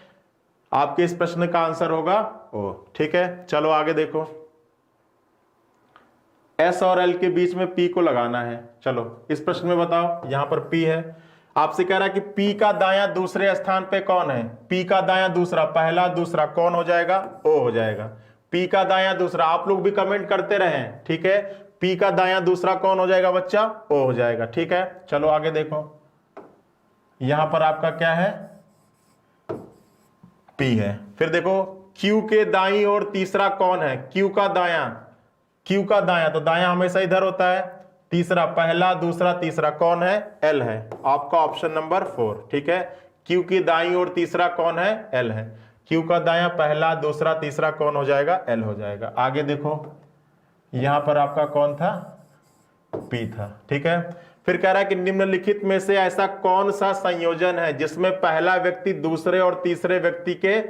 आपके इस प्रश्न का आंसर होगा ओ, ठीक है। चलो आगे देखो, एस और एल के बीच में पी को लगाना है। चलो इस प्रश्न में बताओ, यहां पर पी है, आपसे कह रहा है कि पी का दायां दूसरे स्थान पे कौन है, पी का दायां दूसरा, पहला दूसरा कौन हो जाएगा, ओ हो जाएगा। पी का दायां दूसरा, आप लोग भी कमेंट करते रहें, ठीक है, पी का दायां दूसरा कौन हो जाएगा बच्चा, ओ हो जाएगा, ठीक है। चलो आगे देखो, यहां पर आपका क्या है, पी है। फिर देखो क्यू के दाईं ओर तीसरा कौन है, क्यू का दायां, तो दायां हमेशा इधर होता है, तीसरा, पहला दूसरा तीसरा कौन है, एल है, आपका ऑप्शन नंबर 4, ठीक है। क्यू की दाईं ओर तीसरा कौन है, एल है, क्यू का दायां पहला दूसरा तीसरा कौन हो जाएगा, एल हो जाएगा। आगे देखो यहां पर आपका कौन था, पी था, ठीक है। फिर कह रहा है कि निम्नलिखित में से ऐसा कौन सा संयोजन है जिसमें पहला व्यक्ति दूसरे और तीसरे व्यक्ति के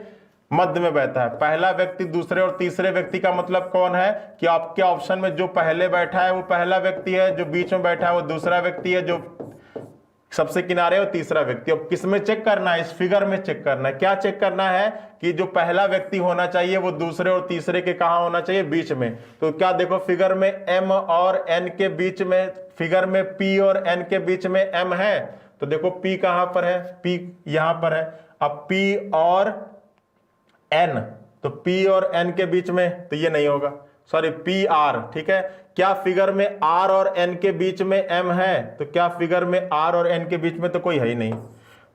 मध्य में बैठा है। पहला व्यक्ति दूसरे और तीसरे व्यक्ति का मतलब कौन है कि आपके ऑप्शन में जो पहले बैठा है वो पहला व्यक्ति है, जो बीच में बैठा है वो दूसरा व्यक्ति है, जो सबसे किनारे वो तीसरा व्यक्ति। अब किस में चेक करना है? इस फिगर में चेक करना है। क्या चेक करना है कि जो पहला व्यक्ति होना चाहिए वो दूसरे और तीसरे के कहां होना चाहिए? बीच में। तो क्या देखो फिगर में m और n के बीच में, फिगर में p और n के बीच में m है, तो देखो p कहां पर है? p यहां पर है। अब p और n, तो p और n के बीच में तो ये नहीं होगा, सॉरी p r, ठीक है। क्या फिगर में r और n के बीच में m है? तो क्या फिगर में r और n के बीच में तो कोई है ही नहीं।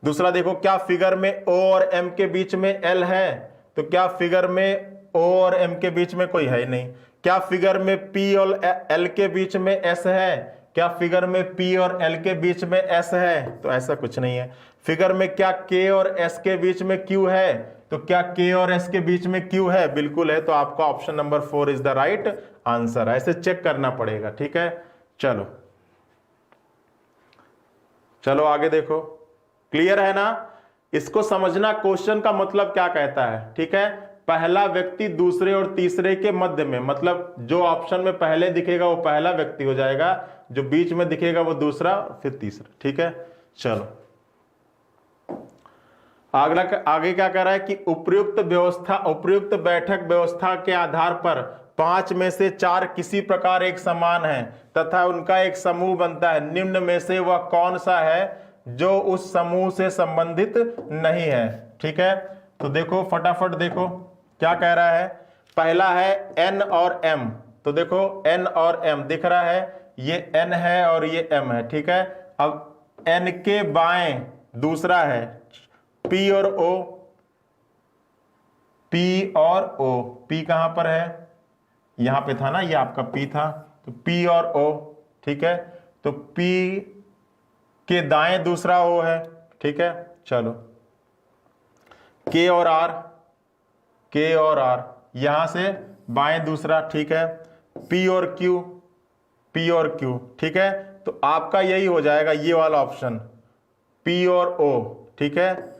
दूसरा देखो, क्या फिगर में o और m के बीच में l है? तो क्या फिगर में o और m के बीच में कोई है ही नहीं। क्या फिगर में p और l के बीच में s है? क्या फिगर में p और l के बीच में s है? तो ऐसा कुछ नहीं है। फिगर में क्या k और s के बीच में q है? तो क्या k और s के बीच में q है? बिल्कुल है। तो आपका option number 4 is the right answer. ऐसे चेक करना पड़ेगा, ठीक है। चलो चलो आगे देखो, क्लियर है ना? इसको समझना, क्वेश्चन का मतलब क्या कहता है, ठीक है। पहला व्यक्ति दूसरे और तीसरे के मध्य में, मतलब जो ऑप्शन में पहले दिखेगा वो पहला व्यक्ति हो जाएगा, जो बीच में दिखेगा वो दूसरा, फिर तीसरा, ठीक है। चलो आगे क्या कह रहा है कि उपर्युक्त बैठक व्यवस्था के आधार पर 5 में से 4 किसी प्रकार एक समान है तथा उनका एक समूह बनता है। निम्न में से वह कौन सा है जो उस समूह से संबंधित नहीं है, ठीक है। तो देखो फटाफट देखो क्या कह रहा है। पहला है n और m, तो देखो n और m दिख रहा है, ये n है और ये m है, ठीक है। अब n के बाएं दूसरा है p और o, p और o, p कहां पर है? यहां पे था ना, ये आपका p था, तो p और o, ठीक है। तो p के दाएं दूसरा o है, ठीक है। चलो k और r, k और r यहां से बाएं दूसरा, ठीक है। p और q, p और q, ठीक है। तो आपका यही हो जाएगा ये वाला ऑप्शन, p और o, ठीक है।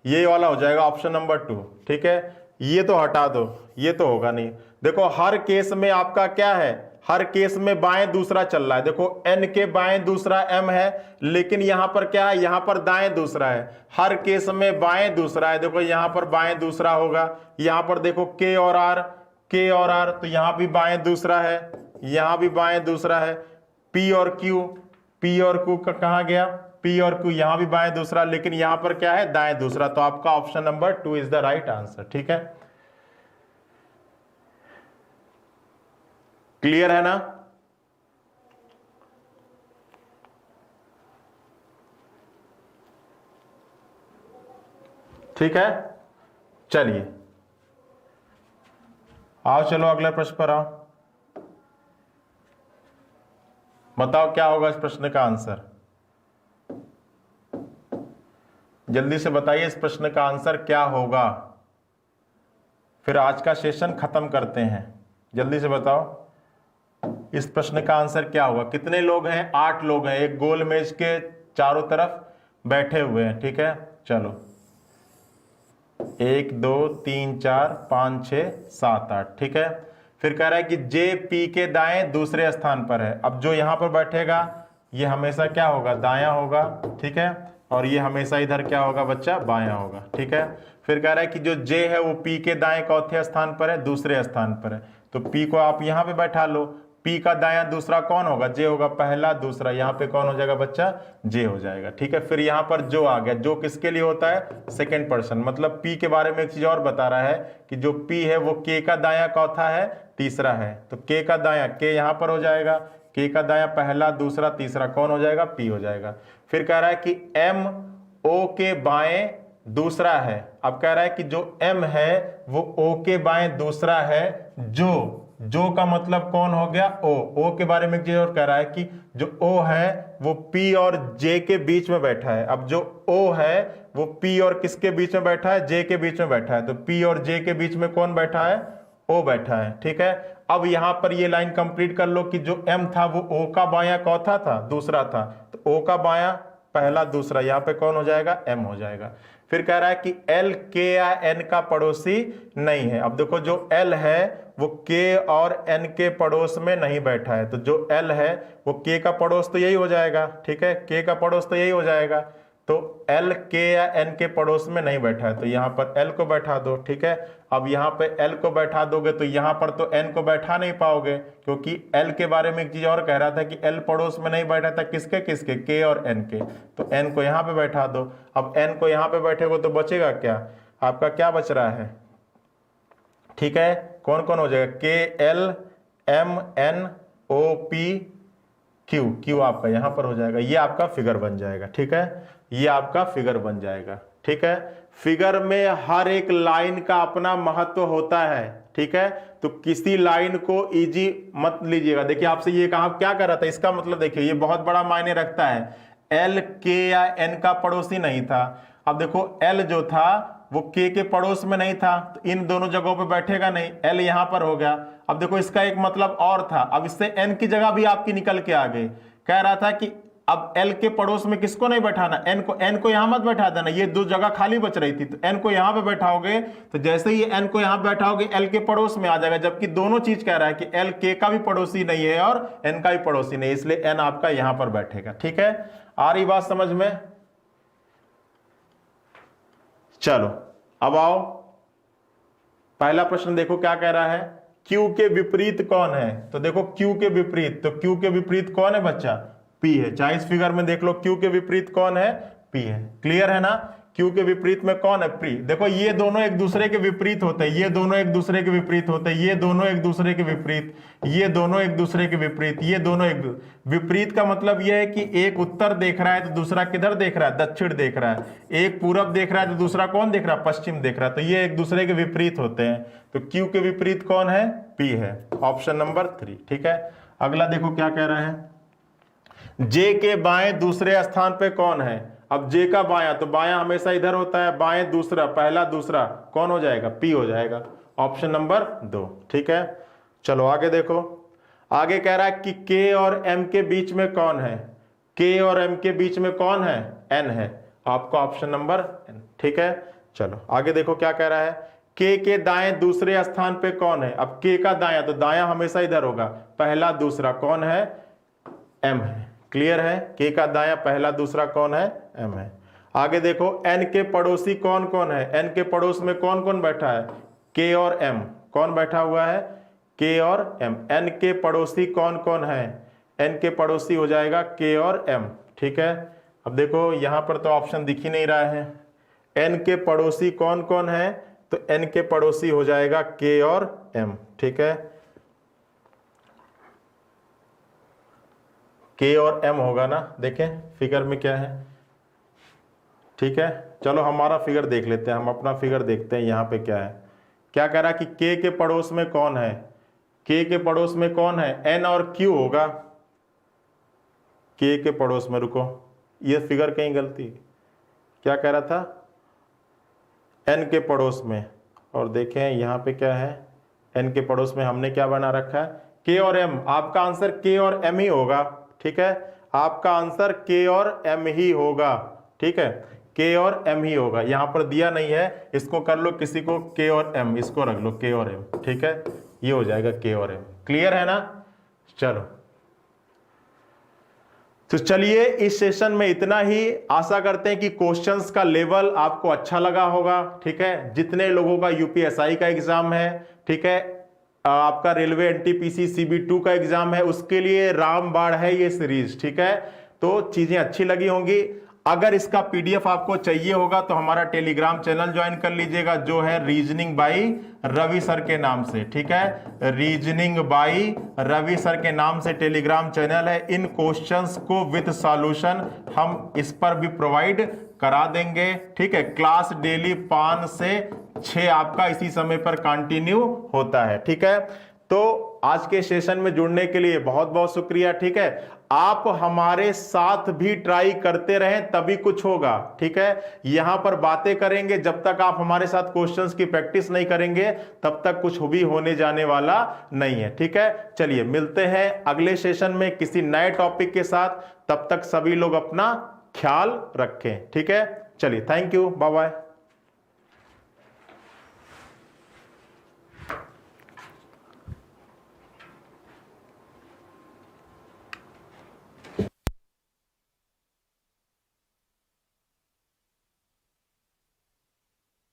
ये वाला हो जाएगा ऑप्शन नंबर 2, ठीक है। ये तो हटा दो, ये तो होगा नहीं। देखो हर केस में आपका क्या है, हर केस में बाएं दूसरा चल रहा है। देखो n के बाएं दूसरा m है, लेकिन यहां पर क्या है, यहां पर दाएं दूसरा है। हर केस में बाएं दूसरा है, देखो यहां पर बाएं दूसरा होगा। यहां पर देखो k और r, तो यहां भी बाएं दूसरा है, यहां भी बाएं दूसरा है। p और q का कहां गया? p और q यहां भी बाएं दूसरा, लेकिन यहां पर क्या है, दाएं दूसरा। तो आपका option number 2 is the right answer, ठीक है। क्लियर है ना? ठीक है, चलिए आओ, चलो अगले प्रश्न पर आओ। बताओ क्या होगा इस प्रश्न का आंसर, जल्दी से बताइए इस प्रश्न का आंसर क्या होगा, फिर आज का सेशन खत्म करते हैं। जल्दी से बताओ इस प्रश्न का आंसर क्या होगा। कितने लोग हैं? 8 लोग हैं, एक गोल मेज के चारों तरफ बैठे हुए हैं, ठीक है। चलो 1 2 3 4 5 6 7 8, ठीक है। फिर कह रहा है कि जे पी के दाएं दूसरे स्थान पर है। अब जो यहां पर बैठेगा ये हमेशा क्या होगा, दायां होगा, ठीक है। और ये हमेशा इधर क्या होगा बच्चा, बायां होगा, ठीक है। फिर कह रहा है कि जो जे है वो पी के दाएं चौथे स्थान पर है, दूसरे स्थान पर है। तो पी को आप यहां पे बैठा लो, पी का दायां दूसरा कौन होगा, जे होगा, पहला दूसरा, यहाँ पे कौन हो जाएगा बच्चा, जे हो जाएगा, ठीक है। फिर यहाँ पर जो आ गया, जो किसके लिए होता है, सेकंड पर्सन, मतलब पी के बारे में एक चीज और बता रहा है कि जो पी है वो के का दायां चौथा है, तीसरा है। तो के का दायां, के यहाँ पर हो जाएगा, के का दायां पहला दूसरा तीसरा कौन हो जाएगा, पी हो जाएगा। फिर कह रहा है कि एम ओ के बाएं दूसरा है। अब कह रहा है कि जो m है वो o के बाएं दूसरा है, जो का मतलब कौन हो गया, o के बारे में एक चीज और कह रहा है कि जो o है वो p और j के बीच में बैठा है। अब जो o है वो p और किसके बीच में बैठा है, j के बीच में बैठा है। तो p और j के बीच में कौन बैठा है, o बैठा है, ठीक है। अब यहां पर ये लाइन कंप्लीट कर लो कि जो m था वो o का बायां चौथा था, दूसरा था, तो o का बायां पहला दूसरा, यहाँ पे कौन हो जाएगा, m हो जाएगा। फिर कह रहा है कि l k या n का पड़ोसी नहीं है। अब देखो जो l है वो k और n के पड़ोस में नहीं बैठा है, तो जो l है वो k का पड़ोस तो यही हो जाएगा, ठीक है, k का पड़ोस तो यही हो जाएगा। तो l k या n के पड़ोस में नहीं बैठा है, तो यहाँ पर l को बैठा दो, ठीक है। अब यहाँ पे l को बैठा दोगे तो यहाँ पर तो n को बैठा नहीं पाओगे, क्योंकि l के बारे में एक चीज और कह रहा था कि l पड़ोस में नहीं बैठा था, किसके किसके, k और n के। तो n को यहाँ पे बैठा दो। अब n को यहाँ पे बैठेगा तो बचेगा क्या, आपका क्या बच रहा है, ठीक है, कौन कौन हो जाएगा, k l m n o p q, q आपका यहाँ पर हो जाएगा। ये आपका फिगर बन जाएगा, ठीक है, ये आपका फिगर बन जाएगा, ठीक है। फिगर में हर एक लाइन का अपना महत्व होता है, ठीक है, तो किसी लाइन को इजी मत लीजिएगा। देखिए आपसे ये कहा क्या कर रहा था, इसका मतलब देखिए ये बहुत बड़ा मायने रखता है। एल के या एन का पड़ोसी नहीं था। अब देखो एल जो था वो के पड़ोस में नहीं था, तो इन दोनों जगहों पे बैठेगा नहीं, एल यहां पर हो गया। अब देखो इसका एक मतलब और था, अब इससे एन की जगह भी आपकी निकल के आ गई। कह रहा था कि अब L के पड़ोस में किसको नहीं बैठाना, n को यहां मत बैठा देना, ये दो जगह खाली बच रही थी, तो n को यहां पे बैठाओगे तो जैसे ही n को यहां बैठाओगे L के पड़ोस में आ जाएगा, जबकि दोनों चीज कह रहा है कि L k का भी पड़ोसी नहीं है और n का भी पड़ोसी नहीं, इसलिए n आपका यहां पर बैठेगा, ठीक है। आ रही बात समझ में, चलो अब आओ पहला प्रश्न देखो क्या कह रहा है, Q के विपरीत कौन है। तो देखो Q के विपरीत, तो Q के विपरीत कौन है बच्चा, P है। चाहे इस फिगर में देख लो Q के विपरीत कौन है, P है। क्लियर है ना, Q के विपरीत में कौन है, P। देखो ये दोनों एक दूसरे के विपरीत होते हैं, ये दोनों एक दूसरे के विपरीत होते हैं, ये दोनों एक दूसरे के विपरीत, ये दोनों एक दूसरे के विपरीत, ये दोनों एक विपरीत का मतलब ये है कि एक उत्तर देख रहा है तो दूसरा किधर देख रहा है, दक्षिण देख रहा है। एक पूरब देख रहा है तो दूसरा कौन देख रहा है, पश्चिम देख रहा है। तो ये एक दूसरे के विपरीत होते हैं। तो Q के विपरीत कौन है, P है, ऑप्शन नंबर 3, ठीक है। अगला देखो क्या कह रहा है, J के बाएं दूसरे स्थान पे कौन है। अब J का बायां, तो बायां हमेशा इधर होता है, बाएं दूसरा, पहला दूसरा कौन हो जाएगा, P हो जाएगा, ऑप्शन नंबर 2, ठीक है। चलो आगे देखो, आगे कह रहा है कि K और M के बीच में कौन है, K और M के बीच में कौन है, N है, आपका ऑप्शन नंबर N, ठीक है। चलो आगे देखो क्या कह रहा है, K के दाएं दूसरे स्थान पे कौन है। अब K का दायां, तो दायां हमेशा इधर होगा, पहला दूसरा कौन है, M है। क्लियर है, K का दायां पहला दूसरा कौन है, M है। आगे देखो N के पड़ोसी कौन कौन है, N के पड़ोस में कौन कौन बैठा है, K और M, कौन बैठा हुआ है, K और M। N के पड़ोसी कौन कौन है, N के पड़ोसी हो जाएगा K और M, ठीक है। अब देखो यहां पर तो ऑप्शन दिख ही नहीं रहा है, N के पड़ोसी कौन कौन है, तो N के पड़ोसी हो जाएगा K और M, ठीक है, K और M होगा ना। देखें फिगर में क्या है, ठीक है। चलो हमारा फिगर देख लेते हैं, हम अपना फिगर देखते हैं यहाँ पे क्या है। क्या कह रहा है कि K के पड़ोस में कौन है, K के पड़ोस में कौन है, N और Q होगा K के पड़ोस में। रुको ये फिगर कहीं गलती, क्या कह रहा था, N के पड़ोस में, और देखें यहाँ पे क्या है, N के पड़ोस में हमने क्या बना रखा है, K और M। आपका आंसर K और M ही होगा, ठीक है, आपका आंसर K और M ही होगा, ठीक है, K और M ही होगा। यहां पर दिया नहीं है, इसको कर लो किसी को K और M, इसको रख लो K और M, ठीक है, ये हो जाएगा K और M। क्लियर है ना। चलो तो चलिए इस सेशन में इतना ही। आशा करते हैं कि क्वेश्चंस का लेवल आपको अच्छा लगा होगा, ठीक है। जितने लोगों का यूपीएसआई का एग्जाम है, ठीक है, आपका रेलवे एनटीपीसी CB2 का एग्जाम है, उसके लिए रामबाण है ये सीरीज, ठीक है। तो चीजें अच्छी लगी होंगी। अगर इसका PDF आपको चाहिए होगा तो हमारा टेलीग्राम चैनल ज्वाइन कर लीजिएगा, जो है रीजनिंग बाई रवि सर के नाम से, ठीक है, रीजनिंग बाई रवि सर के नाम से टेलीग्राम चैनल है। इन क्वेश्चंस को विद सॉल्यूशन हम इस पर भी प्रोवाइड करा देंगे, ठीक है। क्लास डेली 5 से 6 आपका इसी समय पर कंटिन्यू होता है, ठीक है। तो आज के सेशन में जुड़ने के लिए बहुत बहुत शुक्रिया, ठीक है। आप हमारे साथ भी ट्राई करते रहें तभी कुछ होगा, ठीक है। यहां पर बातें करेंगे, जब तक आप हमारे साथ क्वेश्चंस की प्रैक्टिस नहीं करेंगे तब तक कुछ भी होने जाने वाला नहीं है, ठीक है। चलिए मिलते हैं अगले सेशन में किसी नए टॉपिक के साथ, तब तक सभी लोग अपना ख्याल रखें। ठीक है, चलिए, थैंक यू, बाय बाय।